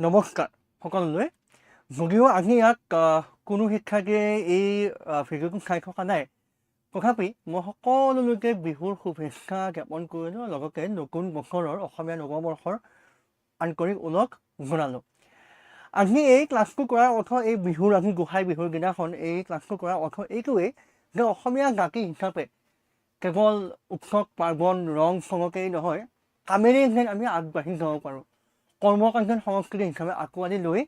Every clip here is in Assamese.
নমস্কাৰ সকলোলৈ যদিও আজি ইয়াত কোনো শিক্ষাৰ্থীয়ে এই ভিডিঅ'টো চাই থকা নাই তথাপি মই সকলোলৈকে বিহুৰ শুভেচ্ছা জ্ঞাপন কৰিলোঁ লগতে নতুন বছৰৰ অসমীয়া নৱবৰ্ষৰ আন্তৰিক ওলগ জনালোঁ আজি এই ক্লাছটো কৰাৰ অৰ্থ এই বিহুৰ আজি গোসাই বিহুৰ দিনাখন এই ক্লাছটো কৰাৰ অৰ্থ এইটোৱেই যে অসমীয়া জাতি হিচাপে কেৱল উৎসৱ পাৰ্বণ ৰং চঙকেই নহয় কামেৰেই যেন আমি আগবাঢ়ি যাব পাৰোঁ কৰ্মকাণ্ড সংস্কৃতি হিচাপে আঁকোৱালি লৈ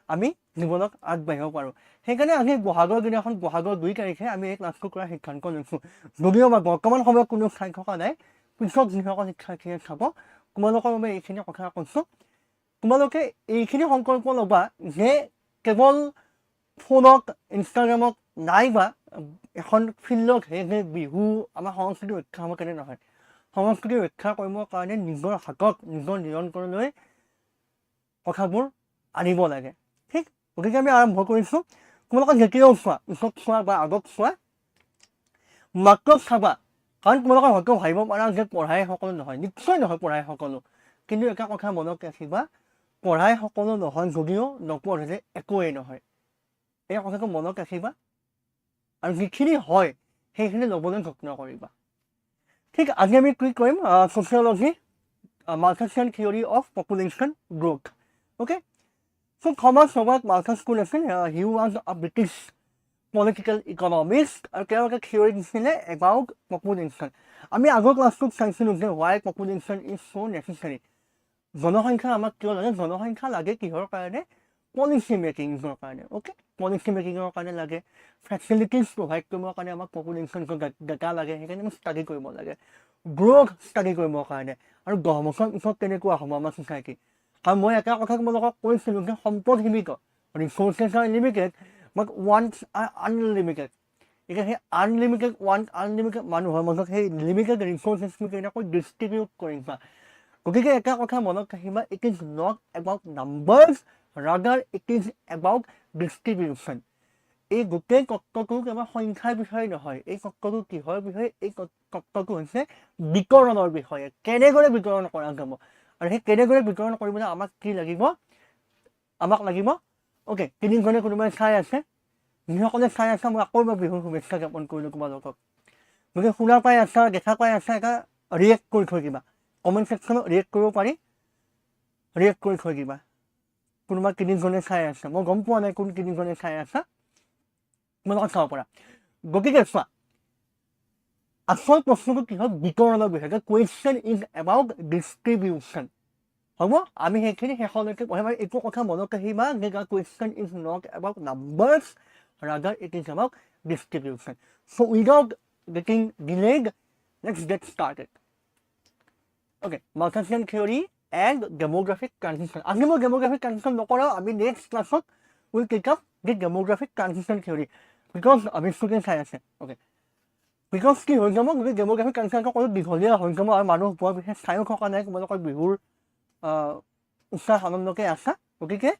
আমি জীৱনত আগবাঢ়িব পাৰোঁ সেইকাৰণে আজি বহাগৰ দিনাখন বহাগৰ 2 তাৰিখে আমি এই ক্লাছটো কৰাৰ সিদ্ধান্ত লৈছোঁ যদিও বা বৰ্তমান সময়ত কোনো চাই থকা নাই পিছত যিসকল শিক্ষাৰ্থীয়ে চাব তোমালোকৰ বাবে এইখিনি কথা কৈছোঁ তোমালোকে এইখিনি সংকল্প ল'বা যে কেৱল ফোনত ইনষ্টাগ্ৰামত নাইবা এখন ফিল্ডত যে বিহু আমাৰ সংস্কৃতি ৰক্ষা হ'ব কেনে নহয় সংস্কৃতি ৰক্ষা কৰিবৰ কাৰণে নিজৰ হাতত নিজৰ নিয়ন্ত্ৰণলৈ কথাবোৰ আনিব লাগে ঠিক গতিকে আমি আৰম্ভ কৰিছোঁ তোমালোকক যেতিয়াও চোৱা পিছত চোৱা বা আগত চোৱা মাত্ৰ চাবা কাৰণ তোমালোকৰ হয়তো ভাবিব পাৰা যে পঢ়াই সকলো নহয় নিশ্চয় নহয় পঢ়াই সকলো কিন্তু এটা কথা মনত ৰাখিবা পঢ়াই সকলো নহয় যদিও নপঢ়িলে একোৱেই নহয় এই কথাটো মনত ৰাখিবা আৰু যিখিনি হয় সেইখিনি ল'বলৈ যত্ন কৰিবা ঠিক আজি আমি কি কৰিম sociology Malthusian Theory of Population Growth okay so Thomas Malthus কোন আছিল he was a British political economist আৰু তেওঁ এটা theory দিছিলে about population আমি আগৰ ক্লাছটোত চাইছিলোঁ যে why population is so necessary জনসংখ্যা আমাক কিয় লাগে জনসংখ্যা লাগে কিহৰ কাৰণে পলিচি মেকিঙৰ কাৰণে ওকে পলিচি মেকিঙৰ কাৰণে লাগে ফেচিলিটিজ প্ৰভাইড কৰিবৰ কাৰণে আমাক পপুলেশ্যনটো ডেটা লাগে সেইকাৰণে আমি ষ্টাডি কৰিব লাগে গ্ৰ'থ ষ্টাডি কৰিবৰ কাৰণে আৰু 10 বছৰ পিছত কেনেকুৱা হ'ব আমাৰ ছ'চাইটি কাৰণ মই এটা কথা তোমালোকক কৈছিলোঁ যে সম্পদ সীমিত ৰিচোৰ্চেছ আৰ লিমিটেড বাট ৱান্টছ আৰ আনলিমিটেড এতিয়া সেই আনলিমিটেড ৱান্ট আনলিমিটেড মানুহৰ মাজত সেই লিমিটেড ৰিচোৰ্চেছটো কেনেকৈ ডিষ্ট্ৰিবিউট কৰিবা গতিকে এটা কথা মনত ৰাখিবা it is not about numbers rather it is about distribution এই গোটেই তত্ত্বটো কেৱল সংখ্যাৰ বিষয়ে নহয় এই তত্ত্বটো কিহৰ বিষয়ে এই তত্ত্বটো হৈছে বিতৰণৰ বিষয়ে কেনেদৰে বিতৰণ কৰা যাব আৰু সেই কেনেদৰে বিতৰণ কৰিবলৈ আমাক কি লাগিব আমাক লাগিব ওকে তিনিজনে কোনোবাই চাই আছে যিসকলে চাই আছে মই আকৌ এবাৰ বিহুৰ শুভেচ্ছা জ্ঞাপন কৰিলোঁ তোমালোকক গতিকে শুনা পাই আছা দেখা পাই আছা এটা ৰিয়েক্ট কৰি থৈ দিবা কমেণ্ট ছেকশ্যনত ৰিয়েক্ট কৰিব পাৰি ৰিয়েক্ট কৰি থৈ দিবা কোনোবা তিনিজনে চাই আছে মই গম পোৱা নাই কোন তিনিজনে চাই আছা তোমালোকক চাব পৰা গতিকে চোৱা আচল প্ৰশ্নটো কি হয় বিতৰণৰ বিষয়ে কুৱেশ্যন ইজ এবাউট ডিষ্ট্ৰিবিউশ্যন হ'ব আমি সেইখিনি শেষলৈকে পঢ়িম আৰু এইটো কথা মনত ৰাখিবা যে question is not about numbers ৰাদাৰ it is about distribution so' without getting delayed let's gate started okay Malthusian theory and demographic transition. আজি মই demographic transition নকৰাও আমি নেক্সট ক্লাছত will take up the demographic transition theory because আমি ষ্টুডেণ্ট চাই আছে অ'কে বিকজ কি হৈ যাব যদি demographic transitionটো কোনো দীঘলীয়া হৈ যাব আৰু মানুহ বৰ বিশেষ চায়ো থকা নাই তোমালোকৰ বিহুৰ উৎসাহ আনন্দকে আছা গতিকে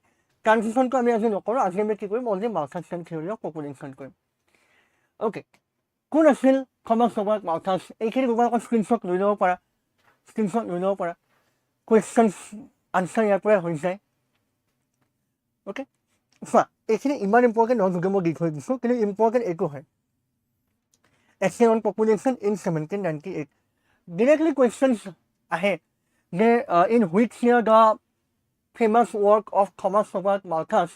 ট্ৰানজিশ্যনটো আমি আজি নকৰোঁ আজি আমি কি কৰিম only Malthusian theory of population কৰিম অ'কে কোন আছিল থমাছ মালথাছ এইখিনি তোমালোকৰ স্ক্ৰীনশ্বট লৈ ল'ব পাৰা কুৱেশ্যন আনচাৰ ইয়াৰ পৰাই হৈ যায় অ'কে চোৱা এইখিনি ইমান ইম্পৰ্টেণ্ট নহয় যদিও মই দি থৈ দিছোঁ কিন্তু ইম্পৰ্টেণ্ট এইটো হয় essay on population in 1798 directly questions ahe যে in which year the famous work of Thomas Malthus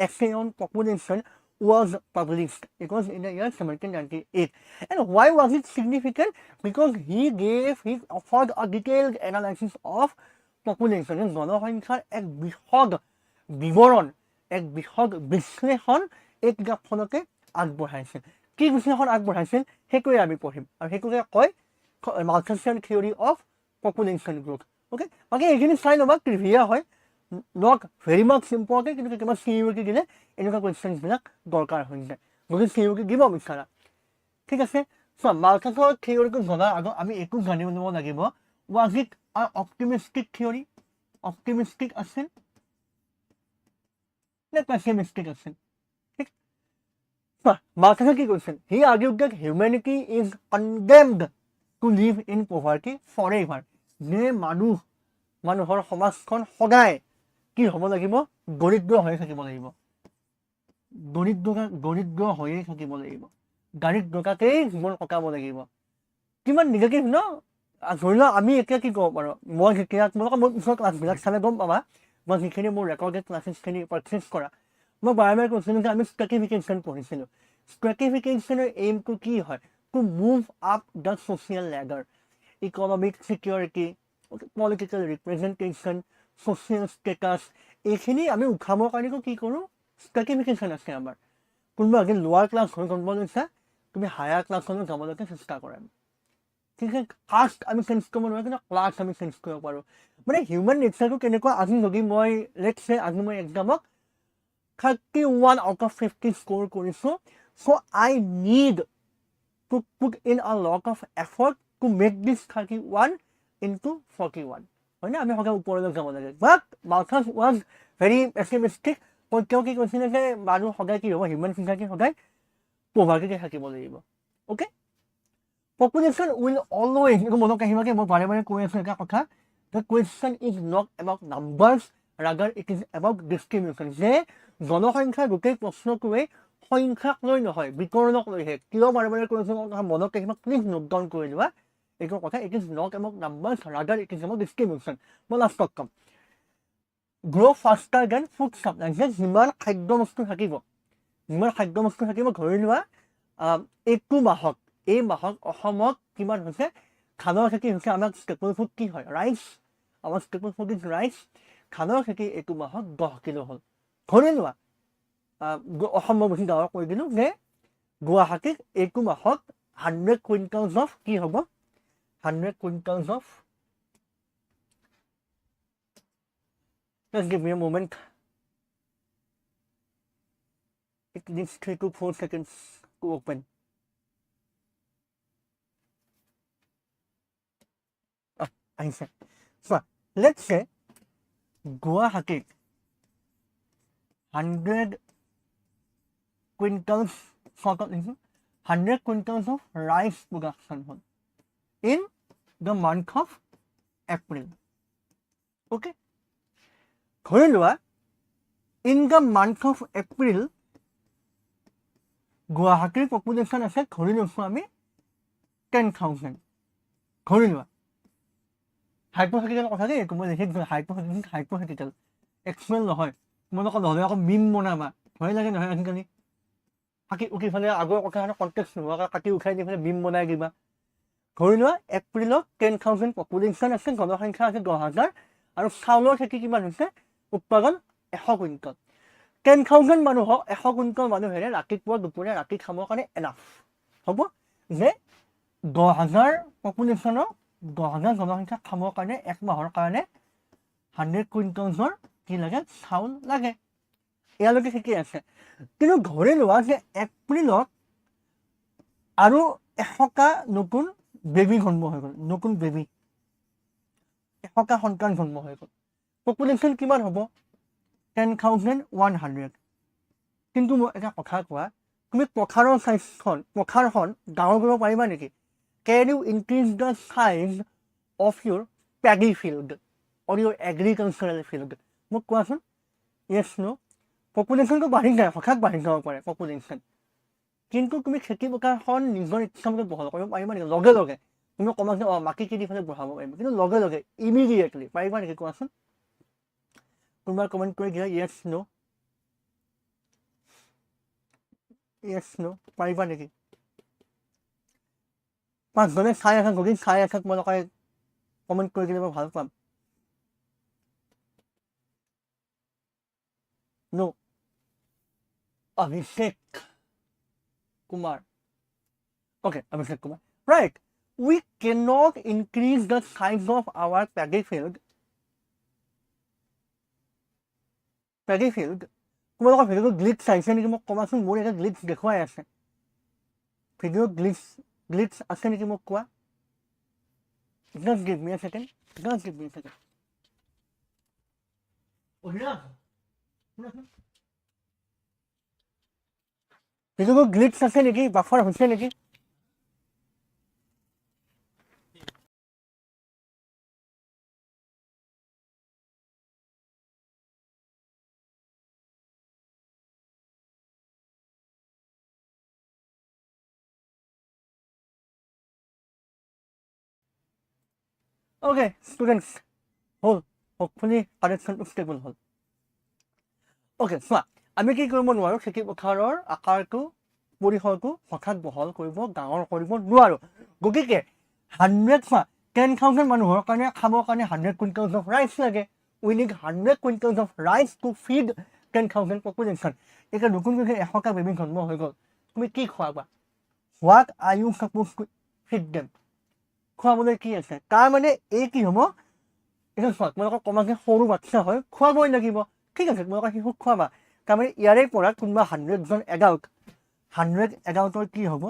essay on population was published. It was in the year 1798 and why was it significant because he offered a detailed analysis of population জনসংখ্যাৰ এক বিশদ বিৱৰণ এক বিশদ বিশ্লেষণ এই কিতাপখনতে আগবঢ়াইছিল কি বিশ্লেষণ আগবঢ়াইছিল সেইটোৱে আমি পঢ়িম আৰু সেইটোকে কয় Malthusian theory of population growth okay বাকী এইখিনি চাই ল'বা ট্ৰিভিয়া হয় নট ভেৰি মাছ ইম্পৰ্টেণ্ট কিন্তু কেতিয়াবা চিইউটি দিলে এনেকুৱা কুৱেশ্যনছবিলাক দৰকাৰ হৈ যায় গতিকে চিইউটি দিব বিচাৰা ঠিক আছে চোৱা মালথাছৰ থিয়ৰিটো জনাৰ আগত আমি এইটো জানিব ল'ব লাগিব was it an optimistic theory optimistic আছিল নে pessimistic আছিল ঠিক Malthus কি কৈছিল he argued that humanity is condemned to live in poverty forever যে মানুহৰ সমাজখন সদায় কি হ'ব লাগিব দৰিদ্ৰ হৈ থাকিব লাগিব দৰিদ্ৰ হৈয়ে থাকিব লাগিব দাৰিদ্ৰতাতেই জীৱন কটাব লাগিব কিমান নিগেটিভ ন ধৰি লওক আমি এতিয়া কি ক'ব পাৰোঁ মই যেতিয়া তোমালোকে মোৰ পিছৰ ক্লাছবিলাক চালে গম পাবা মই যিখিনি মোৰ ৰেকৰ্ডেড ক্লাছেছখিনি পাৰচেছ কৰা মই বাৰে বাৰে কৈছিলোঁ যে আমি ষ্ট্ৰেটিফিকেশ্যন পঢ়িছিলোঁ ষ্ট্ৰেটিফিকেশ্যনৰ এইমটো কি হয় to move up the social leather economic security political representation social status এইখিনি আমি উঠাবৰ কাৰণে কি কৰোঁ ষ্ট্ৰেটিফিকেশ্যন আছে আমাৰ কোনোবা যদি লোৱাৰ ক্লাছ হৈ গম লৈছা তুমি হায়াৰ ক্লাছলৈ যাবলৈকে চেষ্টা কৰা ঠিক আছে কাষ্ট আমি চেঞ্জ কৰিব নোৱাৰোঁ কিন্তু ক্লাছ আমি চেঞ্জ কৰিব পাৰোঁ মানে হিউমেন নেচাৰটো কেনেকুৱা আজি যদি মই লেটছ চে আজি মই এক্সামত 31 out of 50 স্ক'ৰ কৰিছোঁ so' I need to put in a lot of effort to make this 31 into 41 হয় নে আমি সদায় ওপৰলৈ যাব লাগে বাট মালথাছ ৱাজ ভেৰি পেছিমিষ্টিক তেওঁ কি কৈছিলে যে মানুহ সদায় কি হ'ব হিউমেন ফিচাৰ সদায় পভাৰ্টিতে থাকিব লাগিব অ'কে পপুলেশ্যন উইল অলৱেজ এইটো মনত আহিবাকে মই বাৰে বাৰে কৈ আছোঁ এটা কথা the question is not about numbers ৰাদাৰ it is about distribution যে জনসংখ্যাৰ গোটেই প্ৰশ্নটোৱে সংখ্যাক লৈ নহয় বিকৰণক লৈহে কিয় বাৰে বাৰে কৈ আছোঁ মনত আহিবা প্লিজ নোট ডাউন কৰি লোৱা এইটো কথা it is not about numbers ৰাদাৰ it is about distribution মই লাষ্টত ক'ম গ্ৰ' ফাষ্টাৰ দেন ফুড ছাপ্লাই যে যিমান খাদ্য বস্তু থাকিব ধৰি লোৱা এই মাহত অসমত কিমান হৈছে ধানৰ খেতি হৈছে আমাৰ ষ্টেপল ফুড কি হয় ৰাইচ আমাৰ ষ্টেপল ফুড ইজ ৰাইচ ধানৰ খেতি এইটো মাহত 10 কিলো হ'ল ধৰি লোৱা অসমৰ বেছি ডাঙৰ কৈ দিলোঁ যে গুৱাহাটীত এইটো মাহত 100 কুইণ্টেলছ অফ কি হ'ব 100 কুইণ্টেলছ of Just give me a moment. It needs 3 to 4 seconds to open. I said. So let's say Guwahati 100 quintals sort of 100 quintals of rice production in the month of April. Okay. ধৰি লোৱা in the month of April গুৱাহাটীৰ পপুলেশ্যন আছে ধৰি লৈছোঁ আমি 10,000 ধৰি লোৱা হাইপোথেটিকেল কথা দেই এইটো মই লিখিছোঁ হাইপোথেটিকেল এক্সুৱেল নহয় তোমালোকৰ নহ'লে আকৌ মিম বনাবা ভয় লাগে নহয় আজিকালি কাটি উঠি ফালে আগৰ কথা কণ্টেক্স নোহোৱাকৈ কাটি উঠাই দি ফালে মিম বনাই দিবা ধৰি লোৱা এপ্ৰিলত 10,000 পপুলেশ্যন আছে জনসংখ্যা আছে 10,000 আৰু চাউলৰ খেতি কিমান হৈছে উৎপাদন 100 কুইণ্টল 10,000 মানুহক 100 কুইণ্টল মানুহেৰে ৰাতিপুৱা দুপৰীয়া ৰাতি খাবৰ কাৰণে এনাফ হ'ব যে 10,000 পপুলেশ্যনৰ 10,000 জনসংখ্যা খাবৰ কাৰণে এক মাহৰ কাৰণে 100 কুইণ্টলছৰ কি লাগে চাউল লাগে ইয়ালৈকে ঠিকেই আছে কিন্তু ধৰি লোৱা যে এপ্ৰিলত আৰু 100টা নতুন বেবী জন্ম হৈ গ'ল নতুন বেবী 100টা সন্তান জন্ম হৈ গ'ল পপুলেশ্যন কিমান হ'ব 10,100 কিন্তু মই এটা কথা কোৱা তুমি পথাৰখন ডাঙৰ কৰিব পাৰিবা নেকি can you increase the size of your paddy field or your agricultural field মোক কোৱাচোন য়েছ ন পপুলেশ্যনটো বাঢ়ি যায় হঠাৎ বাঢ়ি যাব পাৰে পপুলেশ্যন কিন্তু তুমি খেতি পথাৰখন নিজৰ ইচ্ছামতে বহল কৰিব পাৰিবা নেকি লগে লগে তুমি কমা যে মাটি কিনি ফালে বঢ়াব পাৰিবা কিন্তু লগে লগে ইমিডিয়েটলি পাৰিবা নেকি কোৱাচোন কোনোবাই কমেণ্ট কৰি দিয়া য়েছ ন পাৰিবা নেকি পাঁচজনে চাই আছা যদি চাই আছা তোমালোকে কমেণ্ট কৰি দিলে মই ভাল পাম নো অভিষেক Kumar okay Abhishek Kumar right we cannot increase the size of our paddy field তোমালোকৰ ভিডিঅ'টো গ্লিচ চাইছে নেকি মোক কমাচোন মোৰ এটা গ্লিচ দেখুৱাই আছে ভিডিঅ' গ্লিচ আছে নেকি মোক কোৱা just give me a second ভিডিঅ'টো গ্লিচ আছে নেকি বাফাৰ হৈছে নেকি Okay, students, hold. Hopefully, correction stable hold. Okay, চোৱা আমি কি কৰিব নোৱাৰোঁ খেতি পথাৰৰ আকাৰটো পৰিসৰটো হঠাৎ বহল কৰিব ডাঙৰ কৰিব নোৱাৰোঁ গতিকে 100 চোৱা 10,000 মানুহৰ কাৰণে খাবৰ কাৰণে 100 quintals of rice লাগে we need 100 quintals of rice to feed 10,000 population এতিয়া নতুনকৈ 100টা বেবী জন্ম হৈ গ'ল তুমি কি খোৱাবা what are you supposed to feed them খোৱাবলৈ কি আছে তাৰ মানে এই কি হ'ব এটা চোৱা তোমালোকৰ কমাকে সৰু বাচ্চা হয় খোৱাবই লাগিব ঠিক আছে তোমালোকৰ শিশুক খোৱাবা তাৰমানে ইয়াৰে পৰা কোনোবা 100 জন এডাল্ট 100 এডাল্টৰ কি হ'ব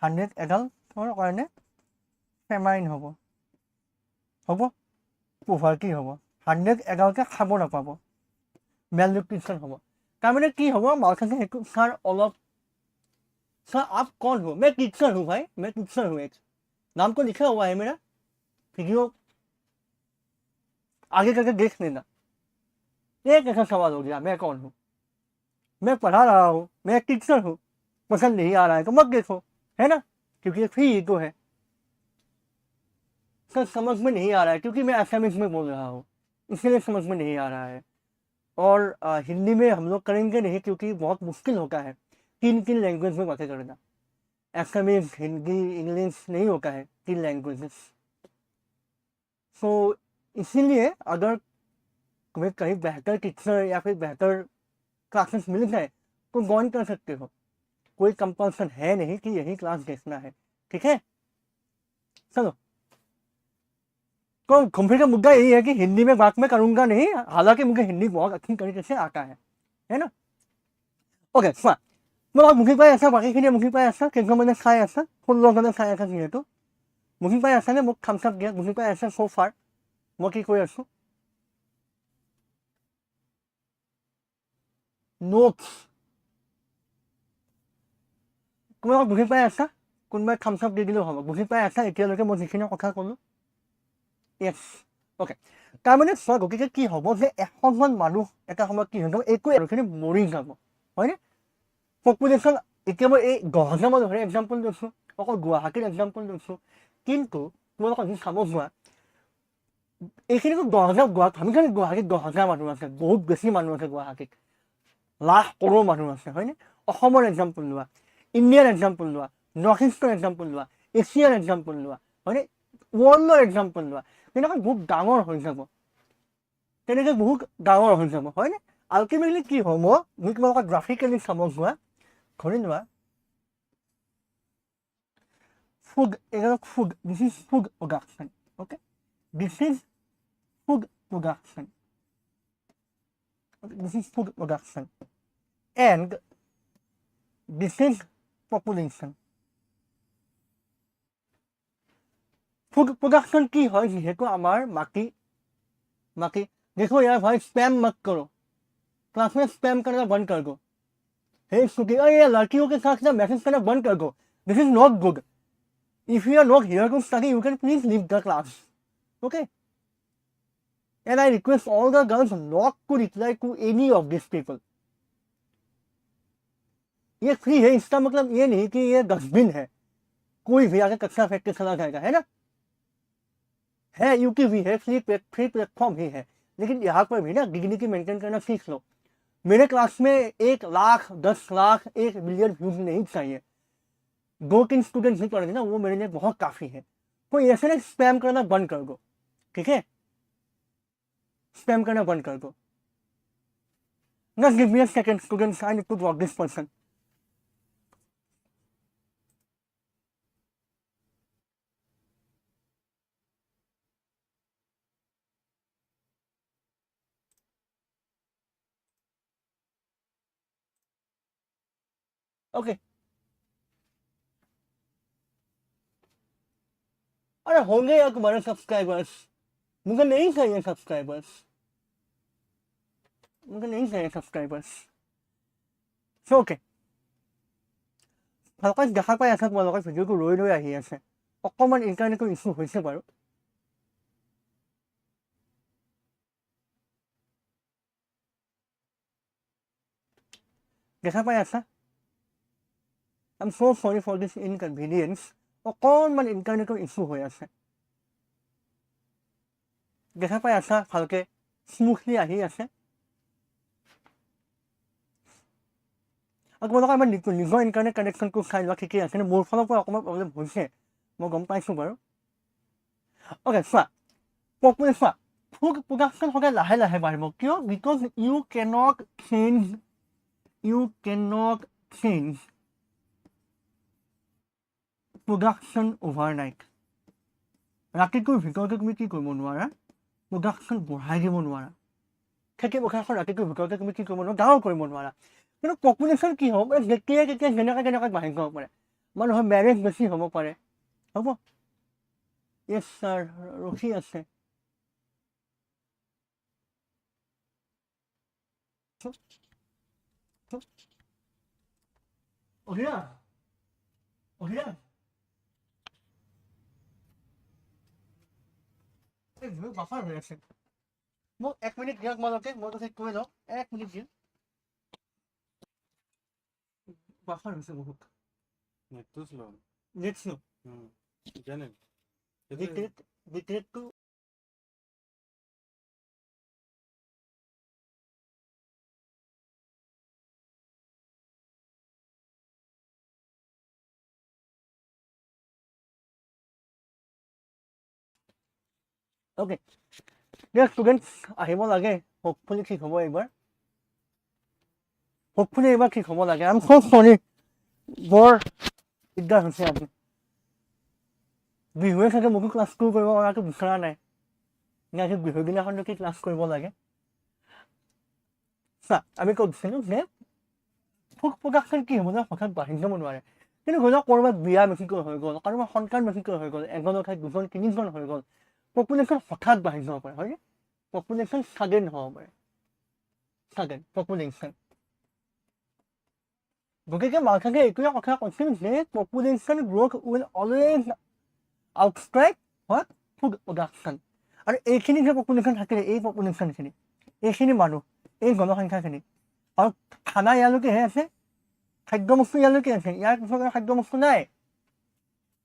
100 এডাল্টৰ কাৰণে ফেমাইন হ'ব পোভাৰ্টি হ'ব 100 এডাল্টে খাব নাপাব মেলনিউট্ৰিচন হ'ব তাৰমানে কি হ'ব মালখানে সেইটো ছাৰ অলপ सर आप कौन हो मैं टीचर हूँ भाई मैं टीचर हूँ एक नाम को लिखा हुआ है मेरा वीडियो आगे करके देख लेना ये कैसा सवाल हो गया मैं कौन हूँ मैं पढ़ा रहा हूँ मैं टीचर हूँ पसंद नहीं आ रहा है तो मत देखो है ना क्योंकि फ्री ईगो है सर समझ में नहीं आ रहा है क्योंकि मैं असमिस में बोल रहा हूँ इसलिए समझ में नहीं आ रहा है और हिंदी में हम लोग करेंगे नहीं क्योंकि बहुत मुश्किल होता है 3 लैंग्वेज में बातें करना असमीज हिंदी इंग्लिश नहीं होता है 3 लैंग्वेजेस सो इसीलिए अगर तुम्हें कहीं बेहतर टीचर या फिर बेहतर क्लासेस मिल जाए तो ज्वाइन कर सकते हो कोई कंपल्सन है नहीं कि यही क्लास देखना है ठीक है चलो तो घूमने का मुद्दा यही है कि हिंदी में बात मैं करूंगा नहीं हालांकि मुझे हिंदी बहुत अच्छी तरीके से आता है ना ओके फाइन মই মুখি পাই আছা বাকীখিনি মুখি পাই আছা কেইজনমানে চাই আছা 16জনে চাই আছা যিহেতু মুখি পাই আছানে মোক থামছ আপ দিয়া মুখি পাই আছা so far মই কি কৈ আছো নোটছ কোনোবা মুখি পাই আছা কোনোবাই থামছ আপ দি দিলেও হ'ব মুখি পাই আছা এতিয়ালৈকে মই যিখিনি কথা ক'লো য়েছ অ'কে তাৰমানে চোৱা গতিকে কি হ'ব যে 100জন মানুহ এটা সময়ত কি হৈ যাব একো এখিনি মৰি যাব হয়নে পপুলেশ্যন এতিয়া মই এই গুৱাহাটী মই ধৰি এক্সাম্পল লৈছোঁ অকল গুৱাহাটীৰ এক্সাম্পল লৈছোঁ কিন্তু তোমালোকক যদি চাব যোৱা এইখিনিতো 10,000 গুৱাহাটী আমি খালি গুৱাহাটীত 10,000 মানুহ আছে বহুত বেছি মানুহ আছে গুৱাহাটীত লাখ কৰোৰ মানুহ আছে হয়নে অসমৰ এক্সাম্পল লোৱা ইণ্ডিয়ান এক্সাম্পল লোৱা নৰ্থ ইষ্টৰ এক্সাম্পল লোৱা এছিয়াৰ এক্সাম্পল লোৱা হয়নে ৱৰ্ল্ডৰ এক্সাম্পল লোৱা তেনেকৈ বহুত ডাঙৰ হৈ যাব তেনেকৈ বহুত ডাঙৰ হৈ যাব হয়নে আল্টিমেটলি কি হ'ব যদি তোমালোকক গ্ৰাফিকেলি চাব যোৱা ধৰি লোৱা food food this is food production okay this is food production okay, this is food production and this is population food production की है जिहेतु हमार माकी देखो यार भाई स्पैम मत करो क्लास में स्पैम करना बंद कर दो हे स्टूडेंट ये लड़कियों के साथ मैसेज करना बंद कर दो this is not good if you are not here to study you can please leave the class okay and I request all the girls not to reply to any of these people ये फ्री है इसका मतलब ये नहीं कि ये डस्टबिन है कोई भी आके कचरा फेंक के चला जाएगा है ना है यूकी भी है फ्री प्लेटफॉर्म ही है लेकिन यहाँ पर भी ना डिग्निटी मेंटेन करना सीख लो मेरे क्लास में 1 लाख 10 लाख 1 मिलियन व्यूज नहीं चाहिए 2-3 स्टूडेंट्स नहीं पढ़ते ना वो मेरे लिए बहुत काफी है तो ऐसे ना स्पैम करना बंद कर दो ठीक है स्पैम करना बंद कर दो Just give me a second students I need to drop this person okay अरे होंगे यार तुम्हारे सब्सक्राइबर्स मुझे नहीं चाहिए सब्सक्राइबर्स सो ओके ভালকৈ দেখা পাই আছা তোমালোকৰ ভিডিঅ'টো লৈ আহি আছে অকণমান ইণ্টাৰনেটৰ ইছ্যু হৈছে বাৰু দেখা পাই আছা I'm so sorry for this inconvenience অকণমান ইণ্টাৰনেটৰ ইছ্যু হৈ আছে দেখা পাই আছা ভালকে স্মুথলি আহি আছে আৰু তোমালোকে আমাৰ নিজৰ ইণ্টাৰনেট কানেকশ্যনটো চাই লোৱা ঠিকেই আছে মোৰ ফালৰ পৰা অকণমান প্ৰব্লেম হৈছে মই গম পাইছোঁ বাৰু অ'কে চোৱা পপুলেশ্যন ফুড প্ৰডাকশ্যন সদায় লাহে লাহে বাঢ়িব কিয় because you can't change production overnight ৰাতিটোৰ ভিতৰতে তুমি কি কৰিব নোৱাৰা প্ৰডাকশ্যন বঢ়াই দিব নোৱাৰা খেতি পথাৰখন ৰাতিটোৰ ভিতৰতে তুমি কি কৰিব নোৱাৰা ডাঙৰ কৰিব নোৱাৰা কিন্তু পপুলেশ্যন কি হ'ব যেতিয়াই তেতিয়া যেনেকৈ বাঢ়ি যাব পাৰে মানুহৰ মেৰেজ বেছি হ'ব পাৰে হ'ব য়েছ ছাৰ ৰখি আছে বাফাৰ হৈ আছে মোক 1 মিনিট দিয়ক তোমালোকে মইতো ঠিক কৰি লওঁ 1 মিনিট দিয়ক বাফাৰ হৈছে বহুত নেটটো শ্ল' জানে বিক্ৰেটটো অ'কে দিয়া ষ্টুডেণ্টছ আহিব লাগে হোপফুলি ঠিক হ'ব এইবাৰ ঠিক হ'ব লাগে আই এম ছ' চৰি বৰ দিগদাৰ হৈছে আজি বিহুৱে চাগে মোকো ক্লাছটো কৰিব পৰাটো বিচৰা নাই নে আজি বিহুৰ দিনাখনো কি ক্লাছ কৰিব লাগে চা আমি কৈছিলোঁ যে ফুড প্ৰডাকশ্যন কি হ'ব যে হঠাৎ বাঢ়ি যাব নোৱাৰে কিন্তু ধৰি লওক ক'ৰবাত বিয়া বেছিকৈ হৈ গ'ল কাৰোবাৰ সন্তান বেছিকৈ হৈ গ'ল এজনৰ ঠাইত 2জন 3জন হৈ গ'ল পপুলেশ্যন হঠাৎ বাঢ়ি যাব পাৰে হয়নে পপুলেশ্যন ছাডেন হ'ব পাৰে ছাডেন পপুলেশ্যন গতিকে মালথাকে এইটোৱে কথা কৈছিল যে population growth will always outstrike what food production আৰু এইখিনি যে পপুলেশ্যন থাকিলে এই পপুলেশ্যনখিনি এইখিনি মানুহ এই জনসংখ্যাখিনি আৰু খানা ইয়ালৈকেহে আছে খাদ্য বস্তু ইয়ালৈকে আছে ইয়াৰ পিছত খাদ্য বস্তু নাই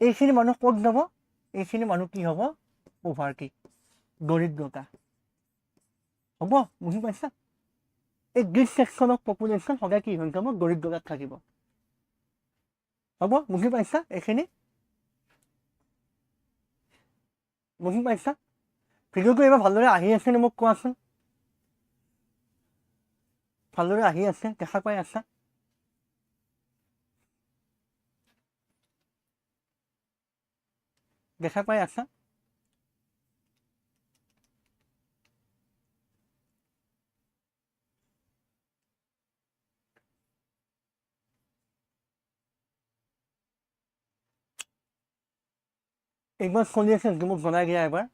এইখিনি মানুহ ক'ত যাব এইখিনি মানুহ কি হ'ব পভাৰ্টি দৰিদ্ৰতা হ'ব বুজি পাইছা এই দিছ ছেকশ্যন অফ পপুলেশ্যন সদায় কি হৈ যাব দৰিদ্ৰতাত থাকিব হ'ব বুজি পাইছা এইখিনি বুজি পাইছা ভিডিঅ'টো এইবাৰ ভালদৰে আহি আছেনে মোক কোৱাচোন ভালদৰে আহি আছে দেখা পাই আছা দেখা পাই আছা একবাৰ চলি আছে নেকি মোক জনাই দিয়া এবাৰ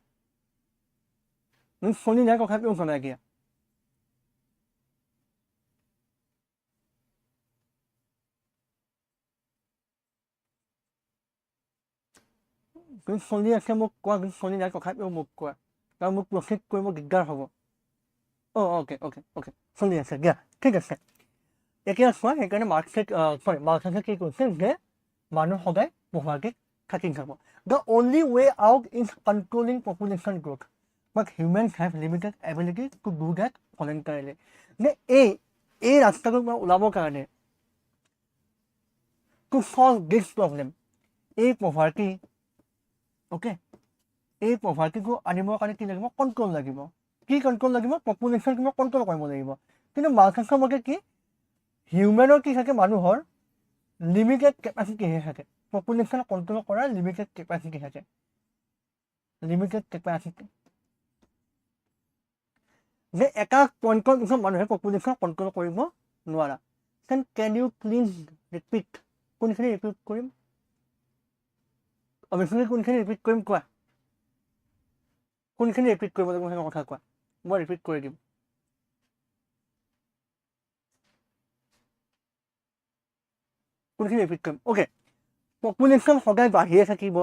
মোক চলি নাই তথাপিও জনাই দিয়া চলি আছে মোক কোৱা চলি নাই তথাপিও মোক কোৱা কাৰণ মোক প্ৰচিড কৰিব দিগদাৰ হ'ব অ'কে চলি আছে দিয়া ঠিক আছে এতিয়া চোৱা সেইকাৰণে মাৰ্কছে কি কৈছে যে মানুহ সদায় পভাৰ্টিত থাকি যাব the only way out is controlling population growth but humans have limited ability to do that voluntarily যে এই ৰাস্তাটোৰ পৰা ওলাবৰ কাৰণে টু চল্ভ দিছ প্ৰব্লেম এই পভাৰ্টি অ'কে এই পভাৰ্টিটো আনিবৰ কাৰণে কি লাগিব কণ্ট্ৰল লাগিব কি কণ্ট্ৰল লাগিব পপুলেশ্যন কিবা কণ্ট্ৰল কৰিব লাগিব কিন্তু মাৰ্কছৰ মতে কি হিউমেনৰ কি থাকে মানুহৰ লিমিটেড কেপাচিটিহে থাকে পপুলেশ্যন কণ্ট্ৰল কৰাৰ লিমিটেড কেপাচিটি থাকে লিমিটেড কেপাচিটি যে এটা পইণ্টৰ পিছত মানুহে পপুলেশ্যন কণ্ট্ৰল কৰিব নোৱাৰা then can you please repeat কোনখিনি ৰিপিট কৰিম অৱশ্যে কোনখিনি ৰিপিট কৰিম কোৱা কোনখিনি ৰিপিট কৰিব লাগিব সেই কথা কোৱা মই ৰিপিট কৰি দিম কোনখিনি ৰিপিট কৰিম অ'কে পপুলেশ্যন সদায় বাঢ়িয়ে থাকিব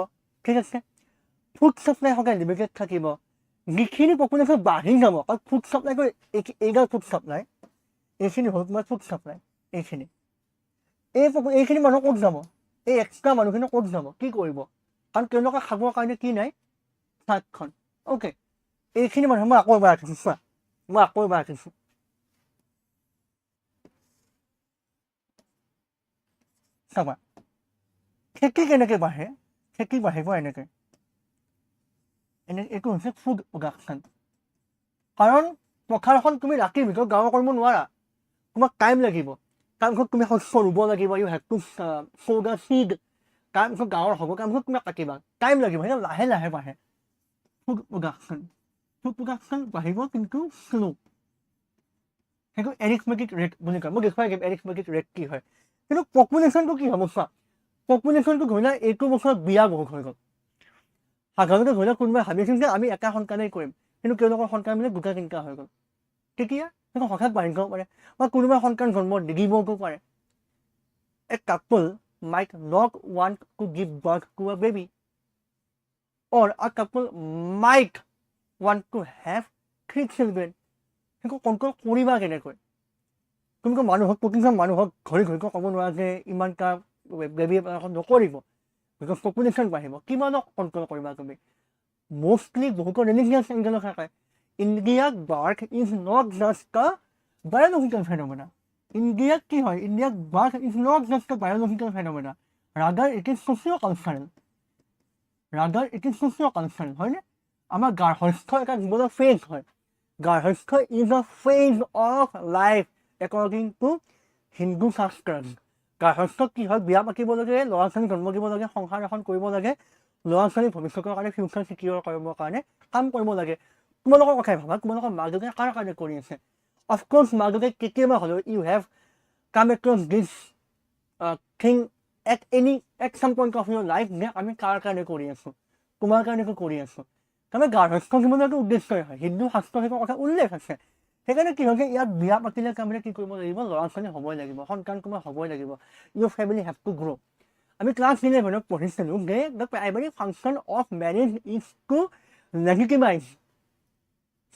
ঠিক আছে ফুড ছাপ্লাই সদায় লিমিটেড থাকিব যিখিনি পপুলেশ্যন বাঢ়ি যাব আৰু ফুড ছাপ্লাই কৰি এইডাল ফুড ছাপ্লাই এইখিনি হ'ল তোমাৰ ফুড ছাপ্লাই এইখিনি মানুহ ক'ত যাব এই এক্সট্ৰা মানুহখিনি ক'ত যাব কি কৰিব কাৰণ তেওঁলোকে খাবৰ কাৰণে কি নাই চাৰ্টখন অ'কে এইখিনি মানুহ মই আকৌ এবাৰ আঁকিছোঁ চোৱা মই আকৌ এবাৰ আঁকিছোঁ চাবা খেতি কেনেকৈ বাঢ়ে খেতি বাঢ়িব এনেকৈ এইটো হৈছে ফুড প্ৰডাকশ্যন কাৰণ পথাৰখন তুমি ৰাতিৰ ভিতৰত গাঁৱৰ কৰিব নোৱাৰা তোমাক টাইম লাগিব তাৰপিছত তুমি শস্য ৰুব লাগিব you have to sow the seed তাৰপিছত গাঁৱৰ হ'ব তাৰপিছত তুমি কাটিবা টাইম লাগিব সেইটো লাহে লাহে বাঢ়ে ফুড প্ৰডাকশ্যন বাঢ়িব কিন্তু শ্ল' সেইটো এৰিথমেটিক ৰেট বুলি কয় মই দেখুৱাই দিম এৰিথমেটিক ৰেট কি হয় কিন্তু পপুলেশ্যনটো কি হ'ব চোৱা পপুলেশ্যনটো ধৰি লোৱা এইটো বছৰত বিয়া বহুত হৈ গ'ল সাধাৰণতে ধৰি লওক কোনোবাই ভাবিছিল যে আমি এটা সন্তানেই কৰিম কিন্তু তেওঁলোকৰ সন্তান মানে দুটা তিনিটা হৈ গ'ল তেতিয়া সেইটো হঠাৎ বাঢ়ি যাব পাৰে বা কোনোবা সন্তান জন্ম নিদিবও পাৰে a couple might not want to give birth to a baby or a couple might want to have 3 children সেইটো কণ্ট্ৰল কৰিবা কেনেকৈ তুমি মানুহক প্ৰতিজন মানুহক ঘৰি ঘৰি ক'ব নোৱাৰা যে ইমানটা বেবী নকৰিব বিকজ পপুলেশ্যন বাঢ়িব কিমানক কণ্ট্ৰল কৰিবা তুমি মোষ্টলি বহুতো ৰিলিজিয়াছ এংগেলত থাকে ইণ্ডিয়াত বাৰ্থ ইজ নট জাষ্ট আ বায়'লজিকেল ফেনমেনা ইণ্ডিয়াত কি হয় ইণ্ডিয়াত বাৰ্থ ইজ নট জাষ্ট আ biological ফেনমেনা ৰাদাৰ it is socio' cultural হয়নে আমাৰ গাৰ্হস্থ্য এটা জীৱনৰ ফেজ হয় গাৰ্হস্থ্য is a phase of life according to Hindu শাস্ত্ৰত গাৰ্হস্থ্যত কি হয় বিয়া পাতিব লাগে ল'ৰা ছোৱালী জন্ম দিব লাগে সংসাৰ এখন কৰিব লাগে ল'ৰা ছোৱালী ভৱিষ্যতৰ কাৰণে ফিউচাৰ চিকিউৰ কৰিবৰ কাৰণে কাম কৰিব লাগে তোমালোকৰ কথাই ভাবা তোমালোকৰ মাক দেউতাকে কাৰ কাৰণে কৰি আছে অফক'ৰ্চ মাক দেউতাকে কেতিয়াবা হ'লেও ইউ হেভ কাম এক্ৰছ দিছ থিং এট চাম পইণ্ট অফ ইউৰ লাইফ যে আমি কাৰ কাৰণে কৰি আছোঁ তোমাৰ কাৰণে কৰি আছোঁ তাৰমানে গাৰ্হস্থ জীৱনৰ এইটো উদ্দেশ্যই হয় হিন্দু শাস্ত্ৰ সেইবোৰ কথা উল্লেখ আছে সেইকাৰণে কি হয় ইয়াত বিয়া পাতিলে তাৰমানে কি কৰিব লাগিব ল'ৰা ছোৱালী হ'বই লাগিব সন্তান তোমাৰ হ'বই লাগিব your family have to grow' আমি ক্লাছ 11ত পঢ়িছিলোঁ যে the primary function of marriage is to legitimise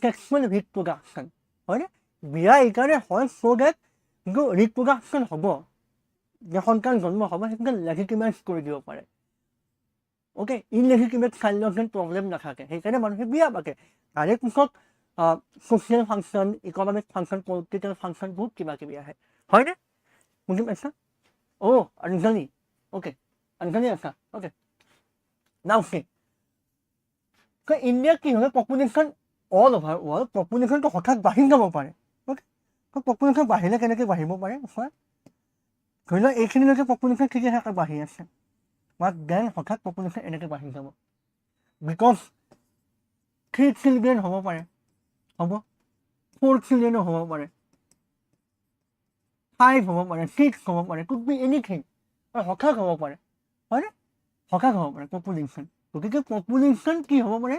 sexual reproduction হয়নে বিয়া এইকাৰণে হয় চ' ডেট যিটো ৰিপ্ৰডাকশ্যন হ'ব যে সন্তান জন্ম হ'ব সেইটোকে লেজিটিমাইজ কৰি দিব পাৰে অ'কে ইনলেজিটিমেট চাইল্ডৰ যেন প্ৰব্লেম নাথাকে সেইকাৰণে মানুহে বিয়া পাতে তাৰে পিছত social function economic function political function বহুত কিবা কিবি আহে হয়নে বুজি পাইছা অ' অঞ্জলি অ'কে অঞ্জলি আছা অ'কে নাও চি ইণ্ডিয়াত কি হয় পপুলেশ্যন অল অভাৰ ৱৰ্ল্ড পপুলেশ্যনটো হঠাৎ বাঢ়ি যাব পাৰে অ'কে পপুলেশ্যন বাঢ়িলে কেনেকৈ বাঢ়িব পাৰে হয় ধৰি লওক এইখিনিলৈকে পপুলেশ্যন ঠিকে থাকে বাঢ়ি আছে বাট দেন হঠাৎ পপুলেশ্যন এনেকৈ বাঢ়ি যাব বিকজ 3 চিলড্ৰেন হ'ব পাৰে হ'ব 4 চিলড্ৰেনো হ'ব পাৰে 5 হ'ব পাৰে 6 হ'ব পাৰে কুড বি এনিথিং আৰু হঠাৎ হ'ব পাৰে হয়নে হঠাৎ হ'ব পাৰে পপুলেশ্যন গতিকে পপুলেশ্যন কি হ'ব পাৰে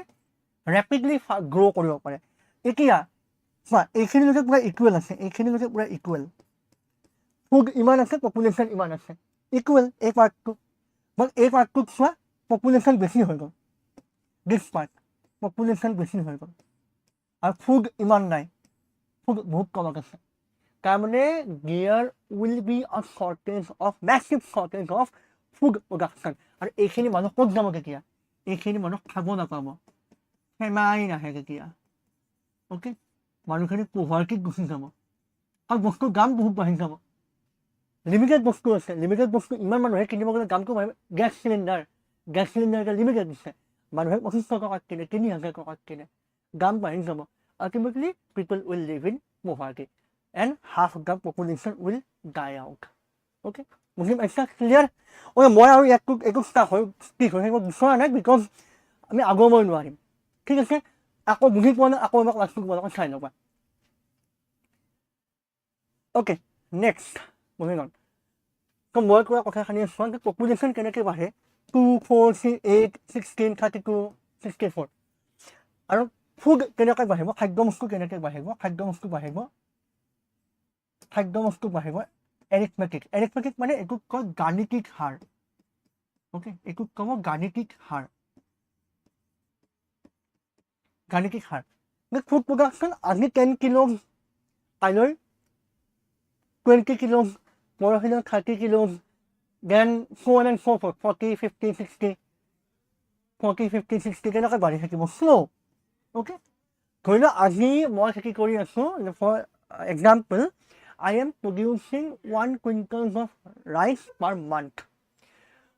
ৰেপিডলি গ্ৰ' কৰিব পাৰে এতিয়া চোৱা এইখিনিলৈকে পূৰা ইকুৱেল আছে এইখিনিলৈকে পূৰা ইকুৱেল ফুড ইমান আছে পপুলেশ্যন ইমান আছে ইকুৱেল এই পাৰ্টটো বাট এই পাৰ্টটোত চোৱা পপুলেশ্যন বেছি হৈ গ'ল দিছ পাৰ্ট পপুলেশ্যন বেছি হৈ গ'ল আৰু ফুড ইমান নাই ফুড বহুত কমত আছে তাৰমানে there will be a shortage of massive shortage of food production আৰু এইখিনি মানুহ ক'ত যাব তেতিয়া এইখিনি মানুহ খাব নাপাব ফেমাই নাহে তেতিয়া অ'কে মানুহখিনি পভাৰ্টিত গুচি যাব আৰু বস্তুৰ দাম বহুত বাঢ়ি যাব লিমিটেড বস্তু আছে লিমিটেড বস্তু ইমান মানুহে কিনিব গ'লে দামটো বাঢ়িব গেছ চিলিণ্ডাৰ এটা লিমিটেড দিছে মানুহে 2500 টকাত কিনে 3000 টকাত কিনে দাম বাঢ়ি যাব ultimately people will live in poverty and half of the population will die out okay বুজি পাইছা ক্লিয়াৰ অ'কে মই আৰু একো ষ্টাফ হৈ স্পীক হৈ থাকিব বিচৰা নাই বিকজ আমি আগুৱাব নোৱাৰিম ঠিক আছে আকৌ বুজি পোৱা নাই আকৌ এবাৰ ক্লাছটো তোমালোকে চাই ল'বা অ'কে নেক্সট মুভিং অন তো মই কোৱা কথাখিনি চোৱা যে পপুলেশ্যন কেনেকৈ বাঢ়ে 2, 4, 8, 16, 32, 64 আৰু ফুড কেনেকৈ বাঢ়িব খাদ্য বস্তু কেনেকৈ বাঢ়িব খাদ্য বস্তু বাঢ়িব এৰিথমেটিক মানে এইটোক কয় গাণিতিক হাৰ অ'কে এইটোক ক'ব গাণিতিক হাৰ ফুড প্ৰডাকশ্যন আজি 10 কিলোজ কাইলৈ 20 কিলোজ পৰহিলৈ 30 কিলোজ then so on and so forth 40, 50, 60 কেনেকৈ বাঢ়ি থাকিব শ্ল' অ'কে ধৰি লওক আজি মই খেতি কৰি আছোঁ for example I am producing 1 quintal of rice per month.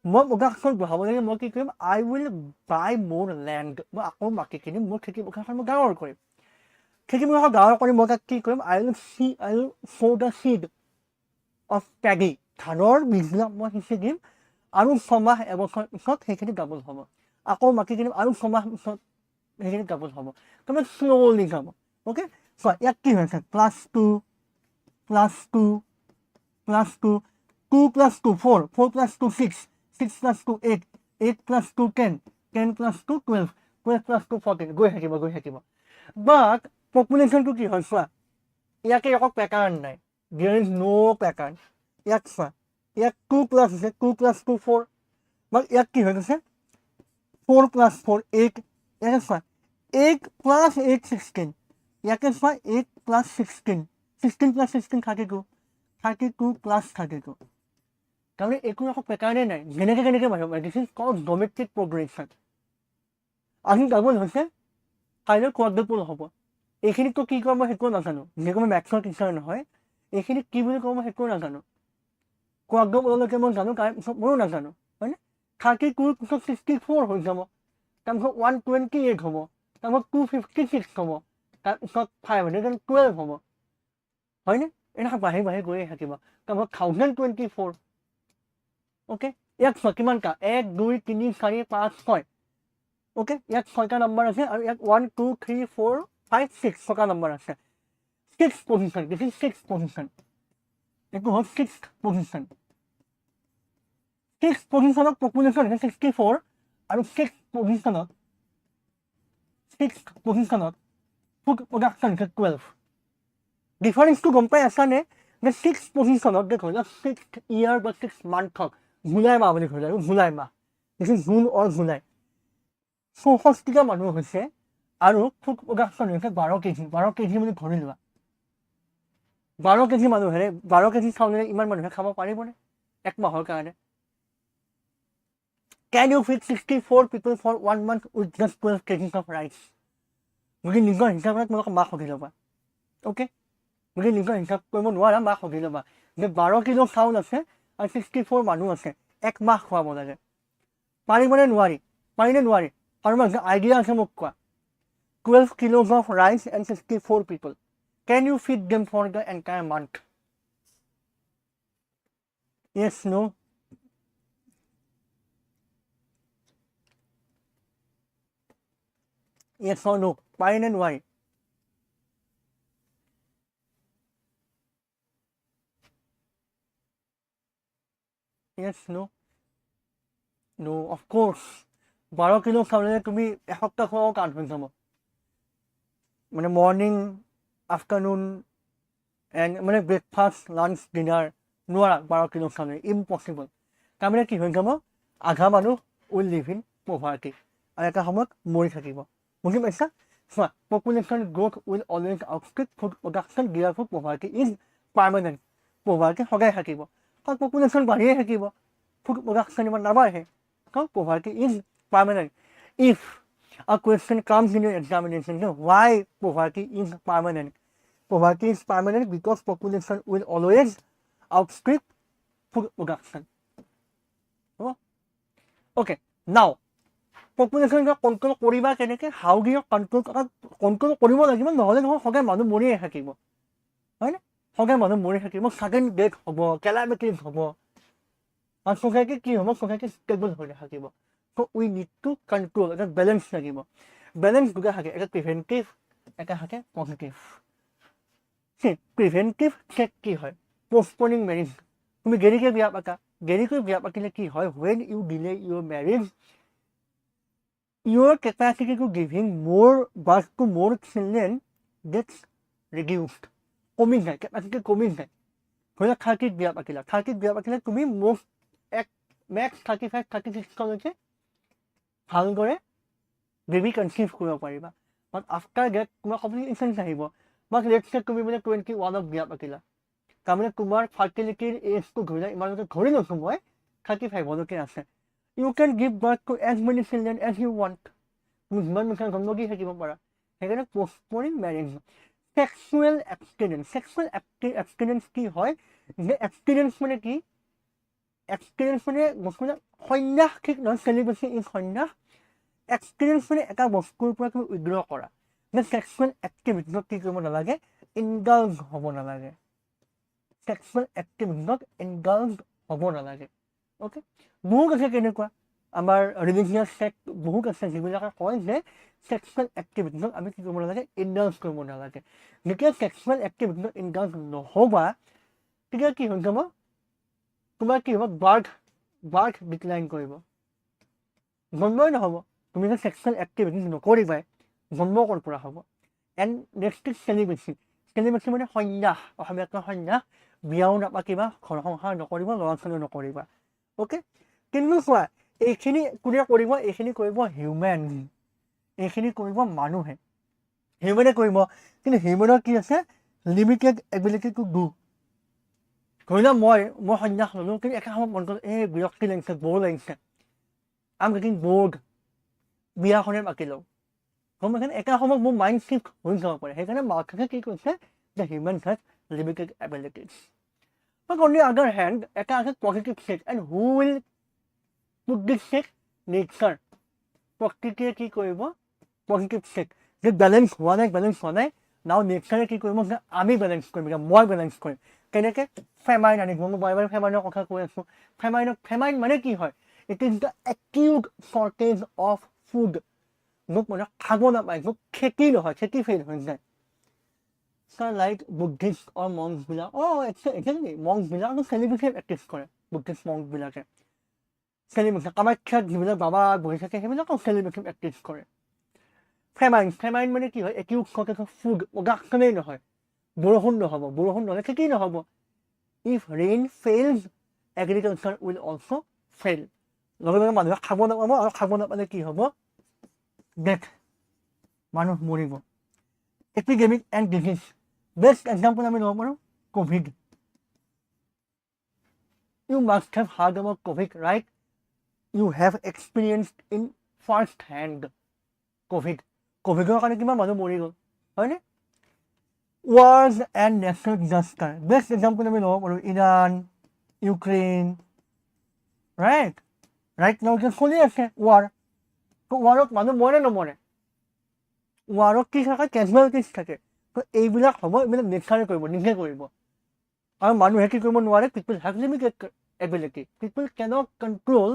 মই প্ৰডাকশ্যন বঢ়াব লাগে মই কি কৰিম I will buy more land. মই আকৌ মাটি কিনিম মোৰ খেতি পথাৰখন মই ডাঙৰ কৰিম খেতি পথাৰ ডাঙৰ কৰি মই তাত কি কৰিম I will sow the seed of paddy. ধানৰ বীজবিলাক মই সিঁচি দিম আৰু 6 মাহ এবছৰ পিছত সেইখিনি ডাবল হ'ব আকৌ মাটি কিনিম আৰু 6 মাহ পিছত সেইখিনি ডাবল হ'ব তাৰমানে শ্ল'লি যাব অ'কে চ' ইয়াত কি হৈছে plus 2 plus 2 plus 2 2 plus 2 4 4 plus 2 6 6 plus 2 8 8 plus 2 10 10 plus 2 12 12 plus 2 14 গৈ থাকিব বাট পপুলেশ্যনটো কি হয় চোৱা ইয়াতে একো পেটাৰ্ণ নাই there is no pattern ইয়াত চোৱা ইয়াত 2 plus আছে 2 plus 2 4 বাট ইয়াত কি হৈ গৈছে 4 plus 4 8 ইয়াতে চোৱা 8 plus 8 16 ইয়াতে চোৱা 8 plus 16 16 plus 16 32 32 plus 32 তাৰমানে একো একো পেটাৰ্ণে নাই যেনেকৈ বাঢ়িব দিছ ইজ কল্ড জিঅ'মেট্ৰিক প্ৰগ্ৰেশ্যন আজি ডাবল হৈছে কাইলৈ কোৱাড্ৰুপল হ'ব এইখিনিতো কি কয় মই সেইটো নাজানো যিহেতু মই মেথছৰ টিচাৰ নহয় এইখিনি কি বুলি কওঁ মই সেইটো নাজানো কোৱাড্ৰুপললৈকে মই জানো তাৰপিছত ময়ো নাজানো হয়নে 32 পিছত 64 হৈ যাব তাৰপিছত 128 হ'ব তাৰপিছত 256 হ'ব তাৰপিছত 512 হ'ব হয়নে এনেকৈ বাঢ়ি গৈয়ে থাকিব তাৰপিছত 1024 অ'কে ইয়াত কিমানটা 1 2 3 4 5 6 অ'কে ইয়াত 6টা নম্বৰ আছে আৰু ইয়াত 1 2 3 4 5 6 6টা নম্বৰ আছে 6th position this is 6th position এইটো হ'ল 6th পজিশ্যন 6th পজিশ্যনত পপুলেশ্যন হৈছে 64 আৰু 6th পজিশ্যনত ফুড প্ৰডাকশ্যন হৈছে 12 ডিফাৰেন্সটো গম পাই আছানে যে 6th পজিশ্যনত যে ধৰি লওক 6th ইয়াৰ বা 6th মান্থক জুলাই মাহ বুলি ধৰি লওক জুলাই মাহ this is June or July 64টা মানুহ হৈছে আৰু ফুড প্ৰডাকশ্যন হৈছে 12 কেজি বুলি ধৰি লোৱা 12 কেজি মানুহেৰে 12 কেজি চাউলেৰে ইমান মানুহে খাব পাৰিবনে এক মাহৰ কাৰণে Can you feed 64 people for 1 month with just 12 kgs of rice? যদি নিজৰ হিচাপত তোমালোক মাক সুধি ল'বা অ'কে যদি নিজৰ হিচাপ কৰিব নোৱাৰা মাক সুধি ল'বা যে 12 কিলো চাউল আছে আৰু 64 মানুহ আছে এক মাহ খুৱাব লাগে পাৰিবনে নোৱাৰি আৰু মই আইডিয়া আছে মোক কোৱা 12 kilos of rice and 64 people can you feed them for the entire month yes no yes or no পাৰিনে নোৱাৰি yes no no of course 12 kilo চাউলেৰে তুমি এসপ্তাহ খোৱাও কাম হৈ যাব মানে মৰ্নিং আফটাৰনুন এণ্ড মানে ব্ৰেকফাষ্ট লাঞ্চ ডিনাৰ নোৱাৰা 12 কিলো চাউলেৰে ইম্পচিবল তাৰমানে কি হৈ যাব আধা মানুহ উইল লিভ ইন পভাৰ্টি আৰু এটা সময়ত মৰি থাকিব বুজি পাইছা চোৱা population growth will always outstrip food production therefore poverty is permanent poverty সদায় থাকিব কাৰণ পপুলেশ্যন বাঢ়িয়ে থাকিব ফুড প্ৰডাকশ্যন ইমান নাবাঢ়ে কাৰণ poverty is permanent. If a question comes in your examination, why poverty is permanent? Poverty is permanent because population will always outstrip food production. Okay, now population control koriba keneke how do you control koribo lagibo নহলে নহয় সদায় মানুহ মৰিয়ে থাকিব হয় না সদায় মানুহ মৰি থাকিব sudden death হ'ব calamities হ'ব আৰু society কি হ'ব society stable হৈ থাকিব So we need to control এটা balance লাগিব balance দুটা থাকে এটা preventive এটা থাকে positive preventive check কি হয় postponing marriage তুমি দেৰিকৈ বিয়া পাতিলে কি হয় when you delay your marriage your capacity to giving more birth to more children gets reduced কমি যায় capacity কমি যায় ধৰি লোৱা 30 বিয়া পাতিলে তুমি most max 35 36 লৈকে ভালদৰে বেবি কনচিভ কৰিব পাৰিবা বাট আফটাৰ ডেট তোমাৰ কমপ্লিকেশ্যনছ আহিব বাট লেটছ চে তুমি মানে 21ত বিয়া পাতিলা তাৰমানে তোমাৰ ফাৰ্টিলিটিৰ এজটো ধৰিলে ইমানলৈকে ধৰি লৈছোঁ মই 35লৈকে আছে you can give birth to as many children as you want তুমি যিমান বিচাৰা জন্ম দি থাকিব পাৰা সেইকাৰণে postponing marriage. Sexual abstinence. Sexual abstinence কি হয় যে abstinence মানে কি abstinence মানে বস্তুবিলাক সন্ন্যাস ঠিক নহয় celibacy is সন্ন্যাস abstinence মানে এটা বস্তুৰ পৰা তুমি withdraw কৰা যে sexual activity কি কৰিব নালাগে indulge হ'ব নালাগে sexual activity indulge হ'ব নালাগে ওকে বহুত আছে কেনেকুৱা আমাৰ ৰিলিজিয়াছ সেক্ট বহুত আছে যিবিলাকে কয় যে sexual activity আমি কি কৰিব নালাগে indulge কৰিব নালাগে যেতিয়া sexual activity indulge নহবা তেতিয়া কি হৈ যাব তোমাৰ কি হ'ব বাৰ্থ ডিক্লাইন কৰিব জন্মই নহ'ব তুমি যে sexual activity নকৰিবাই জন্ম ক'ৰ পৰা হ'ব এণ্ড নেক্সট ইজ celibacy মানে সন্ন্যাস অসমীয়াত সন্ন্যাস বিয়াও নাপাতিবা ঘৰ সংসাৰ নকৰিবা ল'ৰা ছোৱালী নকৰিবা ওকে কিন্তু চোৱা এইখিনি কোনে কৰিব এইখিনি কৰিব হিউমেন এইখিনি কৰিব মানুহে হিউমেনে কৰিব কিন্তু হিউমেনৰ কি আছে লিমিটেড এবিলিটি টু ডু ধৰি লোৱা মই সন্ন্যাস ল'লোঁ কিন্তু একে সময়ত মন কৰিলোঁ বিৰক্তি লাগিছে বৰ লাগিছে আম গেটিং বৰ্ড বিয়াখনে পাতি লওঁ গম পাইছেনে একে সময়ত মোৰ মাইণ্ড চিফ্ট হৈ যাব পাৰে সেইকাৰণে মাৰ্কছে কি কৈছে যে human has limited abilities But on the other hand, এটা আছে positive sex and who will put this sex nature প্ৰকৃতিয়ে কি কৰিব positive sex যে বেলেঞ্চ হোৱা নাই নাও নেচাৰে কি কৰিব যে আমি বেলেঞ্চ কৰিম মই বেলেঞ্চ কৰিম কেনেকৈ ফেমাইন আনিব মই বাৰে বাৰে ফেমাইনৰ কথা কৈ আছোঁ ফেমাইন মানে কি হয় it is the acute shortage of food মোক মানে খাব নাপায় মোক খেতি নহয় খেতি ফেইল হৈ যায় লাইক বুদ্ধিষ্ট অৰ মংছবিলাক একচুৱেলি মংছবিলাক চেলিব্ৰেচি প্ৰেক্টিছ কৰে বুদ্ধিষ্ট মংছবিলাকে চেলিব্ৰেচি কামাখ্যাত যিবিলাক বাবা বহি থাকে সেইবিলাকো চেলিব্ৰেচি প্ৰেক্টিছ কৰে ফেমাইন মানে কি হয় একিউট শৰ্টেজ অফ ফুড প্ৰডাকশ্যনেই নহয় বৰষুণ নহ'লে খেতি নহ'ব if rain fails agriculture will also' fail লগে লগে মানুহে খাব নাপাব আৰু খাব নাপালে কি হ'ব ডেথ মানুহ মৰিব epidemic and disease best example আমি ল'ব পাৰোঁ Covid you must have heard about Covid right you have experienced in first hand কোভিডৰ কাৰণে কিমান মানুহ মৰি গ'ল হয়নে wars and natural disaster best example আমি ল'ব পাৰোঁ ইৰাণ ইউক্ৰেইন ৰাইট নাও এতিয়া চলি আছে ৱাৰত মানুহ মৰে নমৰে ৱাৰত কি থাকে কেজুৱেলিটিজ থাকে তো এইবিলাক হ'ব এইবিলাক নেচাৰে কৰিব নিজে কৰিব আৰু মানুহে কি কৰিব নোৱাৰে people have limited ability people cannot control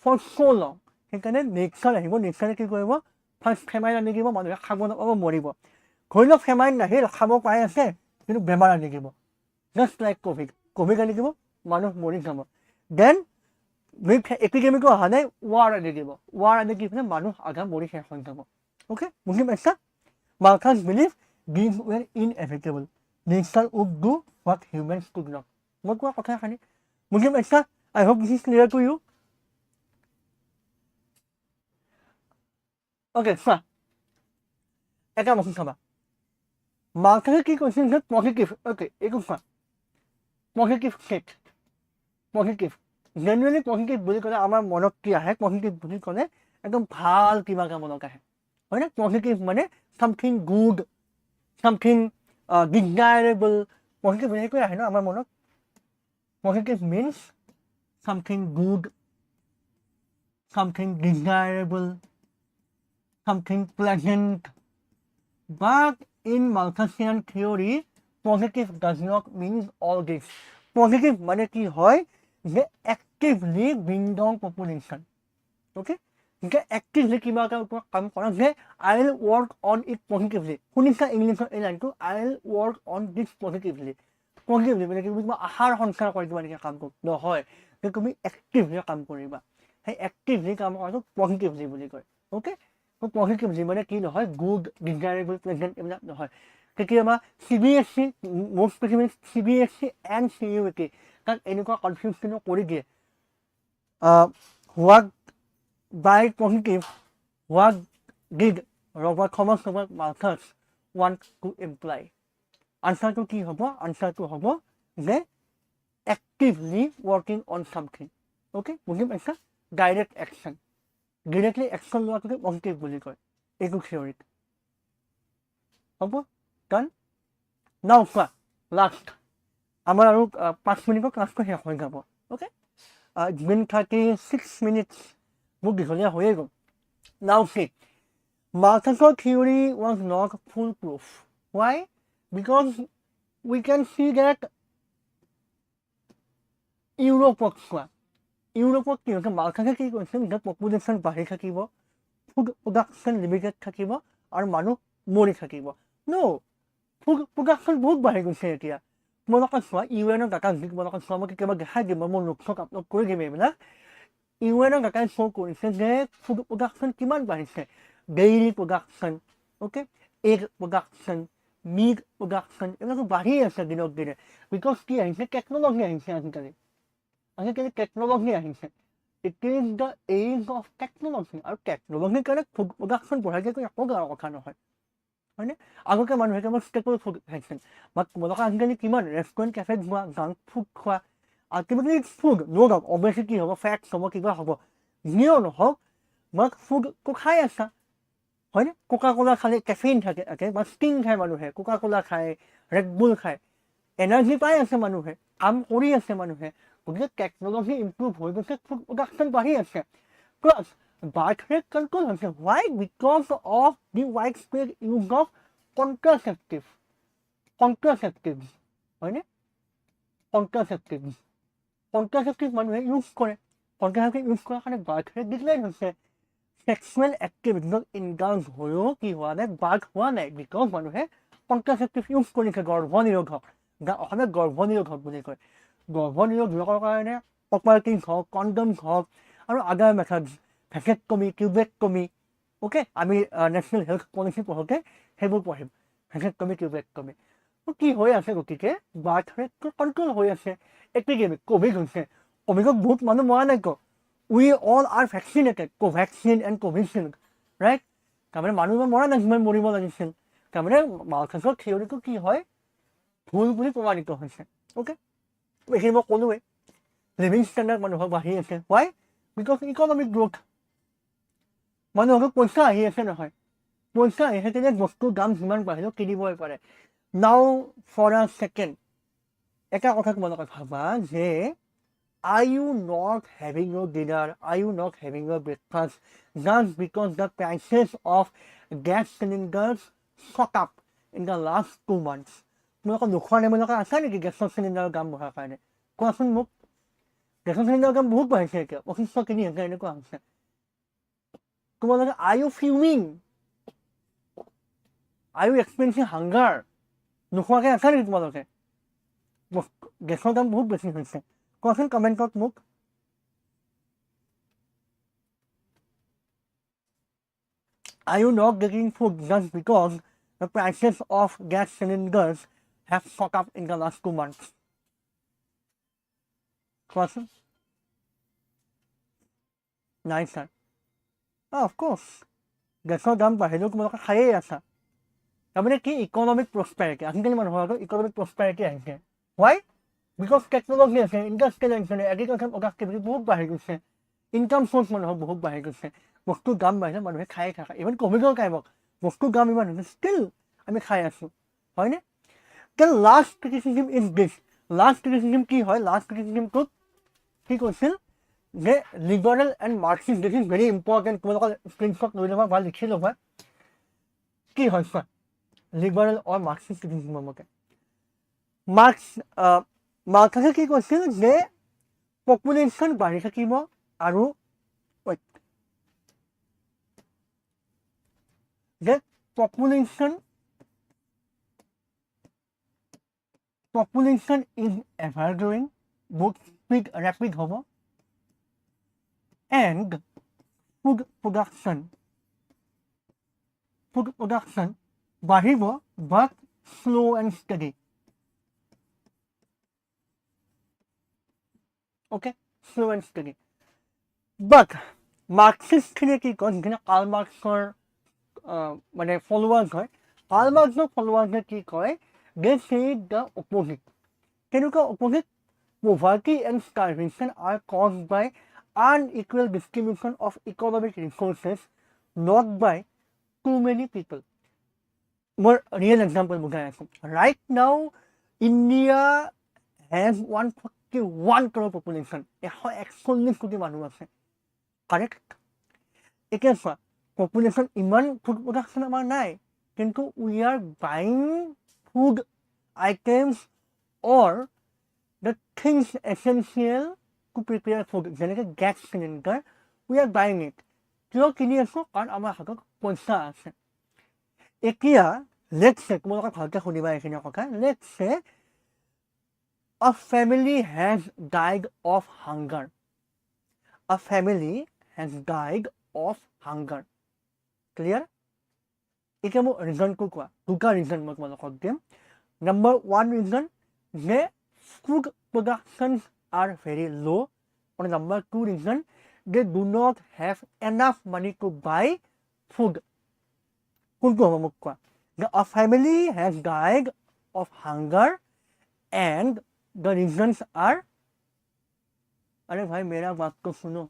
for so' long সেইকাৰণে নেচাৰ আহিব নেচাৰে কি কৰিব ফাৰ্ষ্ট ফেমাইন আনি দিব মানুহে খাব নাপাব মৰিব ধৰি লওক ফেমাইন নাহিল খাব পাই আছে কিন্তু বেমাৰ আনি দিব জাষ্ট লাইক কোভিড আনি দিব মানুহ মৰি যাব দেন এপিডেমিকো অহা নাই ৱাৰ আনি দিব ৱাৰ আনি দি পিনে মানুহ আধা মৰি শেষ হৈ যাব ওকে বুজি পাইছা Malthus believed these were inevitable. Nature would do what humans could not. মই কোৱা কথা এখানি বুজি পাইছা I hope this is clear to you. Okay, চোৱা এটা বস্তু চাবা Malthus কি কৈছিল যে পজিটিভ অ'কে এইটো চোৱা পজিটিভ ষ্টেট পজিটিভ জেনুৱেলি পজিটিভ বুলি ক'লে আমাৰ মনত কি আহে পজিটিভ বুলি ক'লে একদম ভাল কিবা এটা মনত আহে হয় না পজিটিভ মানে something good something desirable positive বুলি কৈ আহে ন আমাৰ মনত positive means something good something desirable something pleasant but in Malthusian theory positive does not mean all this positive মানে কি হয় যে actively bring down population okay যে actively কিবা এটা ওপৰত কাম কৰা যে I will work on it positively শুনিছা ইংলিছৰ এই লাইনটো I will work on this positively মানে কি তুমি আহাৰ সংসাৰ কৰি দিবা নেকি কাম নহয় যে তুমি actively কাম কৰিবা সেই actively কাম কৰাটো positively বুলি কয় ওকে তো positively মানে কি নহয় good desirable pleasant এইবিলাক নহয় কেতিয়াবা CBSE most specifically CBSE and CUET তাক এনেকুৱা কনফিউজন কৰি দিয়ে what by positive what did Thomas Malthus want to imply answer to কি হ'ব answer to হ'ব যে actively working on something okay বুজি পাইছা direct action directly action লোৱাটোকে positive বুলি কয় এইটো থিয়ৰিত হ'ব ডান নাও কোৱা লাষ্ট আমাৰ আৰু 5 মিনিটৰ ক্লাছটো শেষ হৈ যাব অ'কে ইটছ বিন 36 minutes মোক দীঘলীয়া হৈয়ে গ'ল নাও see Malthus's theory was not foolproof. Why? Because we can see that Europe কি হৈছে মালথাছে কি কৈছিল যে পপুলেশ্যন বাঢ়ি থাকিব ফুড প্ৰডাকশ্যন লিমিটেড থাকিব আৰু মানুহ মৰি থাকিব ন ফুড প্ৰডাকশ্যন বহুত বাঢ়ি গৈছে এতিয়া তোমালোকে চোৱা ইউএনৰ ডাটা যদি তোমালোকে চোৱা মই কেতিয়াবা দেখাই দিম মোৰ নোটছক আপলোড কৰি দিম এইবিলাক ইউএনৰ ডাটাই শ্ব' কৰিছে যে ফুড প্ৰডাকশ্যন কিমান বাঢ়িছে dairy production okay egg production meat production এইবিলাকো বাঢ়ি আছে দিনক দিনে বিকজ কি আহিছে টেকন'লজি আহিছে আজিকালি টেকন'লজি আহিছে it is the age of technology আৰু টেকন'লজিৰ কাৰণে ফুড প্ৰডাকশ্যন বঢ়াই দিয়াটো একো ডাঙৰ কথা নহয় হয়নে আগতে মানুহে কেৱল ষ্টেপল ফুড খাইছিল বাট তোমালোকে আজিকালি কিমান ৰেষ্টুৰেণ্ট কেফেত যোৱা জাংক ফুড খোৱা আল্টিমেটলি ফুড ন' ডাউট অবেচিটি হ'ব ফেটছ হ'ব কিবা হ'ব যিও নহওক বাট ফুডটো খাই আছা হয়নে কোকা কোলা খালে কেফেইন থাকে বা ষ্টিং খায় মানুহে কোকা কোলা খায় ৰেডবুল খায় এনাৰ্জি পাই আছে মানুহে কাম কৰি আছে মানুহে গতিকে টেকন'লজি ইম্প্ৰুভ হৈ গৈছে ফুড প্ৰডাকশ্যন বাঢ়ি আছে প্লাছ বাৰ্থ ৰেট কণ্ট্ৰল হৈছে why because of the wide spread use of contraceptive হয়নে কণ্ট্ৰাচেপ্টিভ মানুহে ইউজ কৰে কণ্ট্ৰাচেপ্টিভ ইউজ কৰাৰ কাৰণে বাৰ্থ ৰেট ডিক্লাইন হৈছে সেক্সুৱেল এক্টিভিটিত ইনডালজ হৈও কি হোৱা নাই বাৰ্থ হোৱা নাই বিকজ মানুহে কণ্ট্ৰাচেপ্টিভ ইউজ কৰিছে গৰ্ভনিৰোধক অসমীয়া গৰ্ভনিৰোধক বুলি কয় গৰ্ভনিৰোধকৰ কাৰণে প্ৰপাৰ্টিজ হওক কণ্ডমছ হওক আৰু আদাৰ মেথডছ ভেকেটকমি কিউবেক্টমি অ'কে আমি নেশ্যনেল হেল্থ পলিচি পঢ়োঁতে সেইবোৰ পঢ়িম ভেকেটকমি কিউবেক্টমি কি হৈ আছে গতিকে বাৰ্থ ৰেটটো কণ্ট্ৰল হৈ আছে এপিডেমিক ক'ভিড হৈছে ক'ভিডত বহুত মানুহ মৰা নাই ক we all are vaccinated covaxin and covishield right তাৰমানে মানুহ মৰা নাই যিমান মৰিব লাগিছিল তাৰমানে মালথাছৰ থিয়ৰিটো কি হয় ভুল বুলি প্ৰমাণিত হৈছে অ'কে এইখিনি মই ক'লোৱে লিভিং ষ্টেণ্ডাৰ্ড মানুহৰ বাঢ়ি আছে why because economic growth মানুহৰ পইচা আহি আছে নহয় পইচা আহি আছে তেনে বস্তুৰ দাম যিমান বাঢ়িলেও কিনিবই পাৰে নাও ফৰ আ ছেকেণ্ড এটা কথা তোমালোকে ভাবা যে are you not having your dinner? Are you not having your breakfast? Just because the prices of gas cylinders shot up in the last 2 months. তোমালোকে নোখোৱা নেমেলোকে আছে নেকি গেছৰ চিলিণ্ডাৰৰ দাম বঢ়াৰ কাৰণে কোৱাচোন মোক গেছৰ চিলিণ্ডাৰৰ দাম বহুত বাঢ়িছে এতিয়া 25,000 এনেকুৱা হৈছে তোমালোকে are you fuming? Are you experiencing hunger? নোখোৱাকৈ আছে নেকি তোমালোকে গেছৰ দাম বহুত বেছি হৈছে কোৱাচোন কমেণ্টত মোক Are you not getting food just because the prices of gas cylinders have shot up in the last 2 months? কোৱাচোন নাই ছাৰ of course গেছৰ দাম বাঢ়িলেও তোমালোকে খায়েই আছা তাৰমানে কি ইকনমিক প্ৰস্পেৰিটি আজিকালি মানুহৰ আগত ইকনমিক প্ৰস্পেৰিটি আহিছে why because technology আছে ইণ্ডাষ্ট্ৰিয়েল এগ্ৰিকালচাৰ প্ৰডাক্টিভিটি বহুত বাঢ়ি গৈছে ইনকাম চ'ৰ্চ মানুহৰ বহুত বাঢ়ি গৈছে বস্তুৰ দাম বাঢ়িলে মানুহে খাই থাকে ইভেন ক'ভিডৰ টাইমত বস্তুৰ দাম ইমান হৈছে ষ্টিল আমি খাই আছোঁ হয়নে তে last criticism is this last criticism কি হয় লাষ্ট ক্ৰিটিচিজমটোত কি কৈছিল যে liberal and Marxist this is very important তোমালোকৰ স্ক্ৰীনশ্বট লৈ ল'বা বা লিখি ল'বা কি হয় চোৱা লিবাৰেল অৰ মাৰ্কছিষ্ট ক্ৰিটিচিজমৰ মতে মালথাছে কি কৈছিল যে পপুলেশ্যন বাঢ়ি থাকিব আৰু যে পপুলেশ্যন ইজ এভাৰ গ্ৰ'য়িং বহুত ৰেপিড হ'ব এণ্ড ফুড প্ৰডাকশ্যন বাঢ়িব but slow' and steady okay slow and steady but মাৰ্কছিষ্টখিনিয়ে কি কয় যিখিনি কাৰ্ল মাৰ্কছৰ মানে ফলোৱাৰ্ছ হয় কাৰ্ল মাৰ্কছৰ ফলোৱাৰ্ছে কি কয় দে চে দ্য অপ'জিট কেনেকুৱা opposite poverty and starvation are caused by unequal distribution of economic resources not by too many people More real example বুজাই আছো right now India has 141 crore population 141 কোটি মানুহ আছে correct এতিয়া চোৱা population ইমান food production আমাৰ নাই কিন্তু we are buying food items or the things essential to prepare food যেনেকৈ gas cylinder we are buying it কিয় কিনি আছো কাৰণ আমাৰ হাতত পইচা আছে এতিয়া let's say তোমালোকে ভালকৈ শুনিবা এইখিনি কথা let's say a family has died of hunger a family has died of hunger clear এতিয়া মই ৰিজনটো কোৱা দুটা ৰিজন মই তোমালোকক দিম number 1 reason যে food productions are very low or number 2 reason they do not have enough money to buy food কোনটো হ'ব মোক কোৱা a family has died of hunger and the reasons are अरे भाई मेरा बात तो सुनो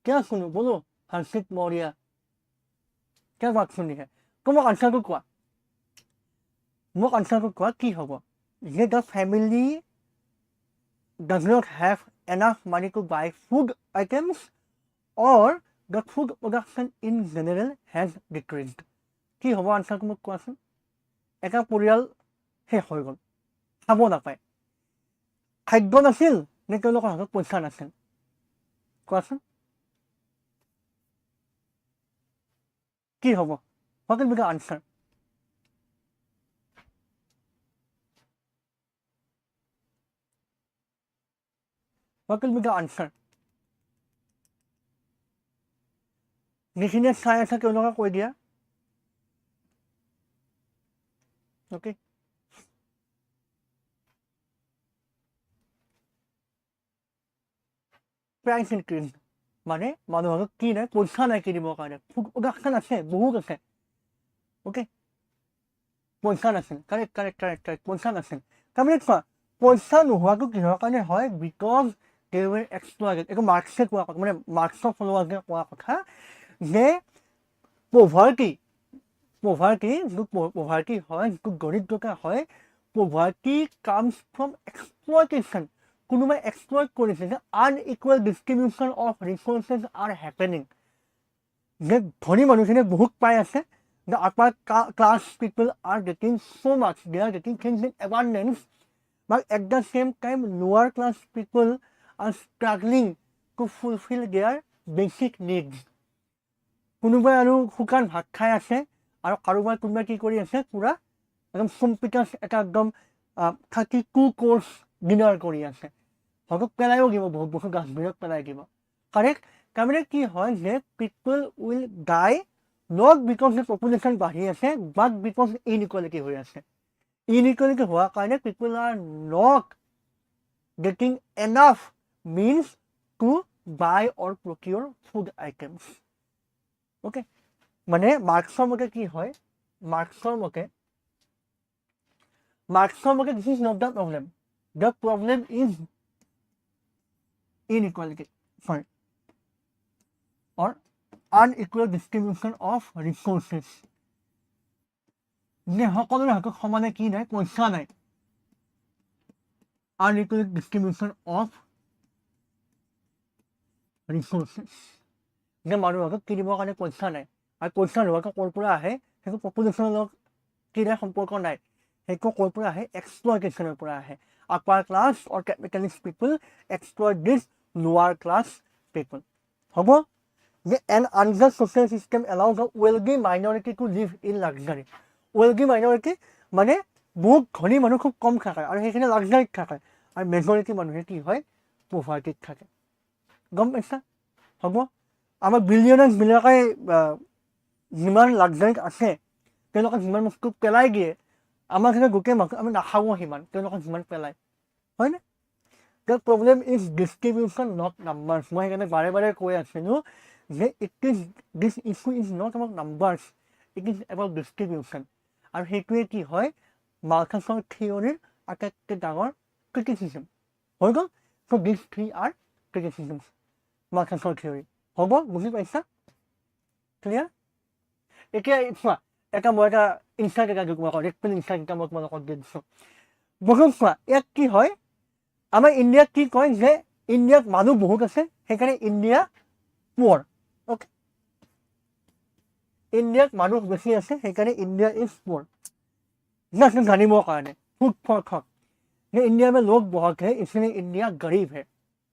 क्या सुनो बोलो हर्षित मौर्य क्या बात सुनी है तो মোক আনসাৰটো কোৱা মোক আনসাৰটো কোৱা কি হ'ব যে the family does not have enough money to buy food items or the food production in general has decreased কি হ'ব আনসাৰটো মোক কোৱাচোন এটা পৰিয়াল শেষ হৈ গ'ল খাব নাপায় খাদ্য নাছিল নে তেওঁলোকৰ হাতত পইচা নাছিল কোৱাচোন কি হ'ব what will be the answer what will be the answer যিখিনিয়ে চাই আছে তেওঁলোকে কৈ দিয়া okay price increase মানে মানুহৰ কি নাই পইচা নাই কিনিবৰ কাৰণে production আছে বহুত আছে okay পইচা নাছিল correct পইচা নাছিল তাৰমানে চোৱা পইচা নোহোৱাটো কিহৰ কাৰণে হয় because they were exploited এইটো মাৰ্ক্সে কোৱা কথা মানে মাৰ্ক্সৰ ফলোৱাৰ্ছে কোৱা কথা যে poverty হয় যিটো দৰিদ্ৰতা হয় poverty comes from exploitation কোনোবাই exploit কৰিছে যে unequal distribution of resources are happening যে ধনী মানুহখিনিয়ে বহুত পাই আছে the upper class people are getting so much they are getting things in abundance but at the same time lower class people are struggling to fulfill their basic needs কোনোবাই আৰু শুকান ভাত খাই আছে আৰু কোনোবাই কি কৰি আছে পুৰা একদম কম্পিউটাৰ এটা একদম 32 কোৰ্স ডিনাৰ কৰি আছে হয়তো পেলাইও দিব বহুত বস্তু ডাষ্টবিনত পেলাই দিব কাৰেক্ট তাৰমানে কি হয় যে people will die not because the population বাঢ়ি আছে but because inequality হৈ আছে inequality হোৱাৰ কাৰণে people are not getting enough means to buy or procure food items okay মানে মাৰ্ক্সৰ মতে কি হয় মাৰ্ক্সৰ মতে this is not the problem is inequality sorry or unequal distribution of resources যে সকলোৰে হাতত সমানে কি নাই পইচা নাই unequal distribution of resources যে মানুহৰ হাতত কিনিবৰ কাৰণে পইচা নাই আৰু পইচা নোহোৱাকৈ ক'ৰ পৰা আহে সেইটো পপুলেশ্যনৰ লগত কিনা সম্পৰ্ক নাই সেইটো ক'ৰ পৰা আহে এক্সপ্লইটেশ্যনৰ পৰা আহে upper class or capitalist people exploit this lower class people হ'ব an unjust social system allows a wealthy minority to live in luxury wealthy minority মানে বহুত ধনী মানুহ খুব কম থাকে আৰু সেইখিনি লাক্সাৰিত থাকে আৰু মেজৰিটি মানুহে কি হয় পভাৰ্টিত থাকে গম পাইছা হ'ব আমাৰ বিলিয়নাৰ্ছ বিলাকে যিমান লাক্সাৰিত আছে তেওঁলোকে যিমান বস্তু পেলাই দিয়ে আমাৰ কাৰণে গোটেই আমি নাখাওঁ সিমান তেওঁলোকে যিমান পেলাই হয়নে the problem is distribution not numbers মই সেইকাৰণে বাৰে বাৰে কৈ আছিলো যে this issue is not about numbers it is about distribution আৰু সেইটোৱে কি হয় মালথাছৰ থিয়ৰিৰ আটাইতকৈ ডাঙৰ criticism হৈ গ'ল so these three are criticisms মালথাছৰ থিয়ৰি হ'ব বুজি পাইছা ক্লিয়াৰ এতিয়া চোৱা এটা মই এটা ইনচাইট এটা দিওঁ তোমালোকক ৰেকমেণ্ড ইনচাইট এটা মই তোমালোকক দি দিছোঁ বন্ধু চোৱা ইয়াত কি হয় আমাৰ ইণ্ডিয়াত কি কয় যে ইণ্ডিয়াত মানুহ বহুত আছে সেইকাৰণে ইণ্ডিয়া পুৱাৰ অ'কে ইণ্ডিয়াত মানুহ বেছি আছে সেইকাৰণে ইণ্ডিয়া ইজ পুৱাৰ জাষ্ট জানিবৰ কাৰণে ফুড ফৰ থট যে इंडिया में लोग बहुत है इसलिए इंडिया गरीब है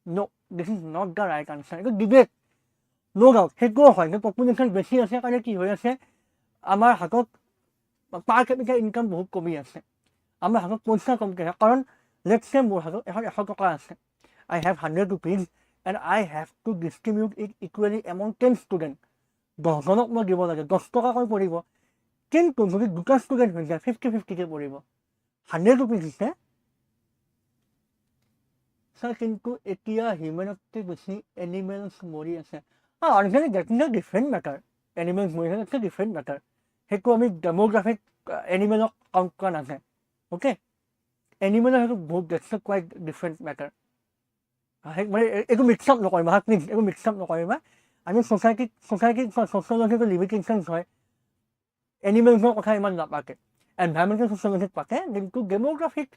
no this is not the right answer এটা ডিবেট নো ডাউট সেইটোও হয় যে পপুলেশ্যন বেছি আছে কাৰণে কি হৈ আছে আমাৰ হাতত পাৰ কেপিটেল ইনকাম বহুত কমি আছে আমাৰ হাতত পইচা কমকৈ আছে কাৰণ লেটছ চে মোৰ হাতত এখন 100 টকা আছে আই have 100 rupees and I have to distribute it equally among 10 students 10 জনক মই দিব লাগে 10 টকাকৈ পৰিব কিন্তু যদি দুটা ষ্টুডেণ্ট হৈ যায় 50-50 কে পৰিব 100 rupees দিছে কিন্তু এতিয়া হিউমেনতকৈ বেছি এনিমেলছ মৰি আছে organic that is a different matter animals মৰি আছে এটা ডিফাৰেণ্ট মেটাৰ সেইটো আমি ডেমোগ্ৰাফিক এনিমেলক কাউণ্ট কৰা নাযায় অ'কে এনিমেলৰ সেইটো বহুত that's A quiet different matter মানে একো মিক্স আপ নকৰিবা প্লিজ একো মিক্স আপ নকৰিবা আমি ছ'চাইটিত ছ'চিয়লজিকেল লিমিটেশ্যনছ হয় এনিমেলছৰ কথা ইমান নাপাতে এনভাইৰমেণ্টেল ছ'চিয়লজিত পাতে কিন্তু ডেমোগ্ৰাফিক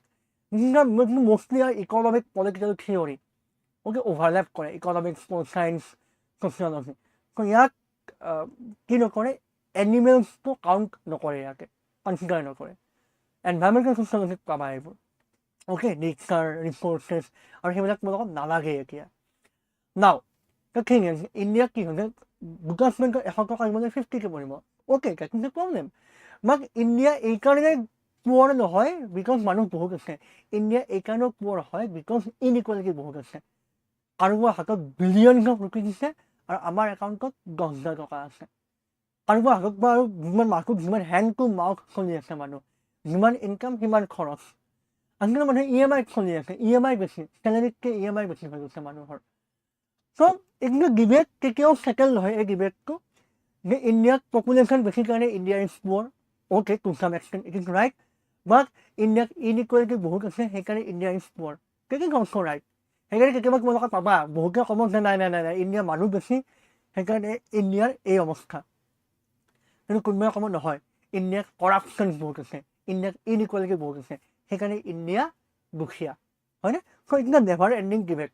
mostly are economic political theory okay overlap কৰে economics science sociology so ইয়াত কি নকৰে animals to count নকৰে ইয়াতে consider নকৰে environmental sociology পাবা এইবোৰ okay nature resources আৰু সেইবিলাক মোৰ লগত নালাগে এতিয়া now the thing is India কি হয় দুটাছমেণ্টৰ 100 টকা মানে 50 কে পৰিব okay that is the problem মাক ইণ্ডিয়া এই কাৰণে পুৱাৰ নহয় বিকজ মানুহ বহুত আছে ইণ্ডিয়া এই কাৰণে পুৱাৰ হয় বিকজ ইনইকুৱালিটি বহুত আছে কাৰোবাৰ হাতত বিলিয়ন অফ ৰুপিজ দিছে আৰু আমাৰ একাউণ্টত 10,000 টকা আছে কাৰোবাৰ হাতত বা আৰু যিমান মাৰ্কত যিমান হেণ্ড টু মাউথ চলি আছে মানুহ যিমান ইনকাম সিমান খৰচ আজিকালি মানুহে EMI চলি আছে EMI বেছি চেলাৰীতকৈ EMI বেছি হৈ গৈছে মানুহৰ চ' এইটো ডিবেট কেতিয়াও চেটেল নহয় এই ডিবেটটো যে ইণ্ডিয়াত পপুলেশ্যন বেছি কাৰণে ইণ্ডিয়া ইজ পুৱাৰ okay to some extent it is right but India inequality বহুত আছে সেইকাৰণে ইণ্ডিয়া ইজ পুৱাৰ that is also right সেইকাৰণে কেতিয়াবা তোমালোকে পাবা বহুতে কব যে নাই ইণ্ডিয়া মানুহ বেছি সেইকাৰণে ইণ্ডিয়াৰ এই অৱস্থা কিন্তু কোনোবাই কব নহয় ইণ্ডিয়াত কৰাপশ্যন বহুত আছে ইণ্ডিয়াত ইনইকুৱালিটি বহুত আছে সেইকাৰণে ইণ্ডিয়া দুখীয়া হয়নে so' it is a never ending debate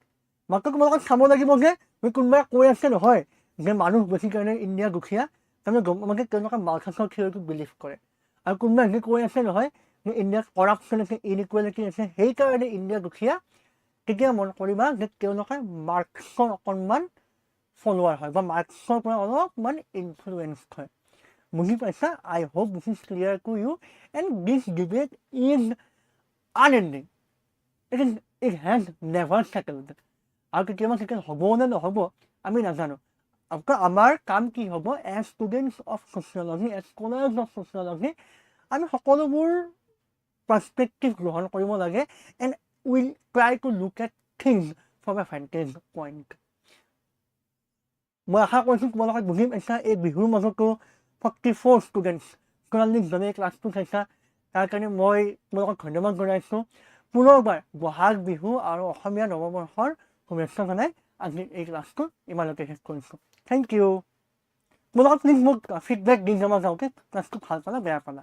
মাত্ৰ তোমালোকক চাব লাগিব যে কোনোবাই কৈ আছে নহয় যে মানুহ বেছি কাৰণে ইণ্ডিয়া দুখীয়া তাৰমানে তেওঁলোকে মালথাছৰ থিয়ৰিটো বিলিভ কৰে আৰু কোনোবাই এনেকৈ কৈ আছে নহয় যে ইণ্ডিয়াত কৰাপশ্যন আছে ইনইকুৱালিটি আছে সেইকাৰণে ইণ্ডিয়া দুখীয়া তেতিয়া মন কৰিবা যে তেওঁলোকে মাৰ্কছৰ অকণমান ফলোৱাৰ হয় বা মাৰ্কছৰ পৰা অলপমান ইনফ্লুৱেঞ্চড হয় বুজি পাইছা I hope this is clear to you and this debate is unending it has never settled আৰু কেতিয়াবা চেটেল হ'ব নে নহ'ব আমি নাজানো আমাৰ কাম কি হ'ব as students of sociology as scholars of sociology আমি সকলোবোৰ পাৰ্চপেক্টিভ গ্ৰহণ কৰিব লাগে and will try to look at things from a vantage point মই আশা কৰিছোঁ তোমালোকে বুজি পাইছা এই বিহুৰ মাজতো 44 ষ্টুডেণ্টছ চৌৰাল্লিছজনে ক্লাছটো চাইছা তাৰ কাৰণে মই তোমালোকক ধন্যবাদ জনাইছোঁ পুনৰবাৰ বহাগ বিহু আৰু অসমীয়া নৱবৰ্ষৰ শুভেচ্ছা জনাই আজি এই ক্লাছটো ইমানতে শেষ কৰিছোঁ থেংক ইউ তোমালোকক প্লিজ মোক ফিডবেক দি জমা যাওঁতে ক্লাছটো ভাল পালা বেয়া পালা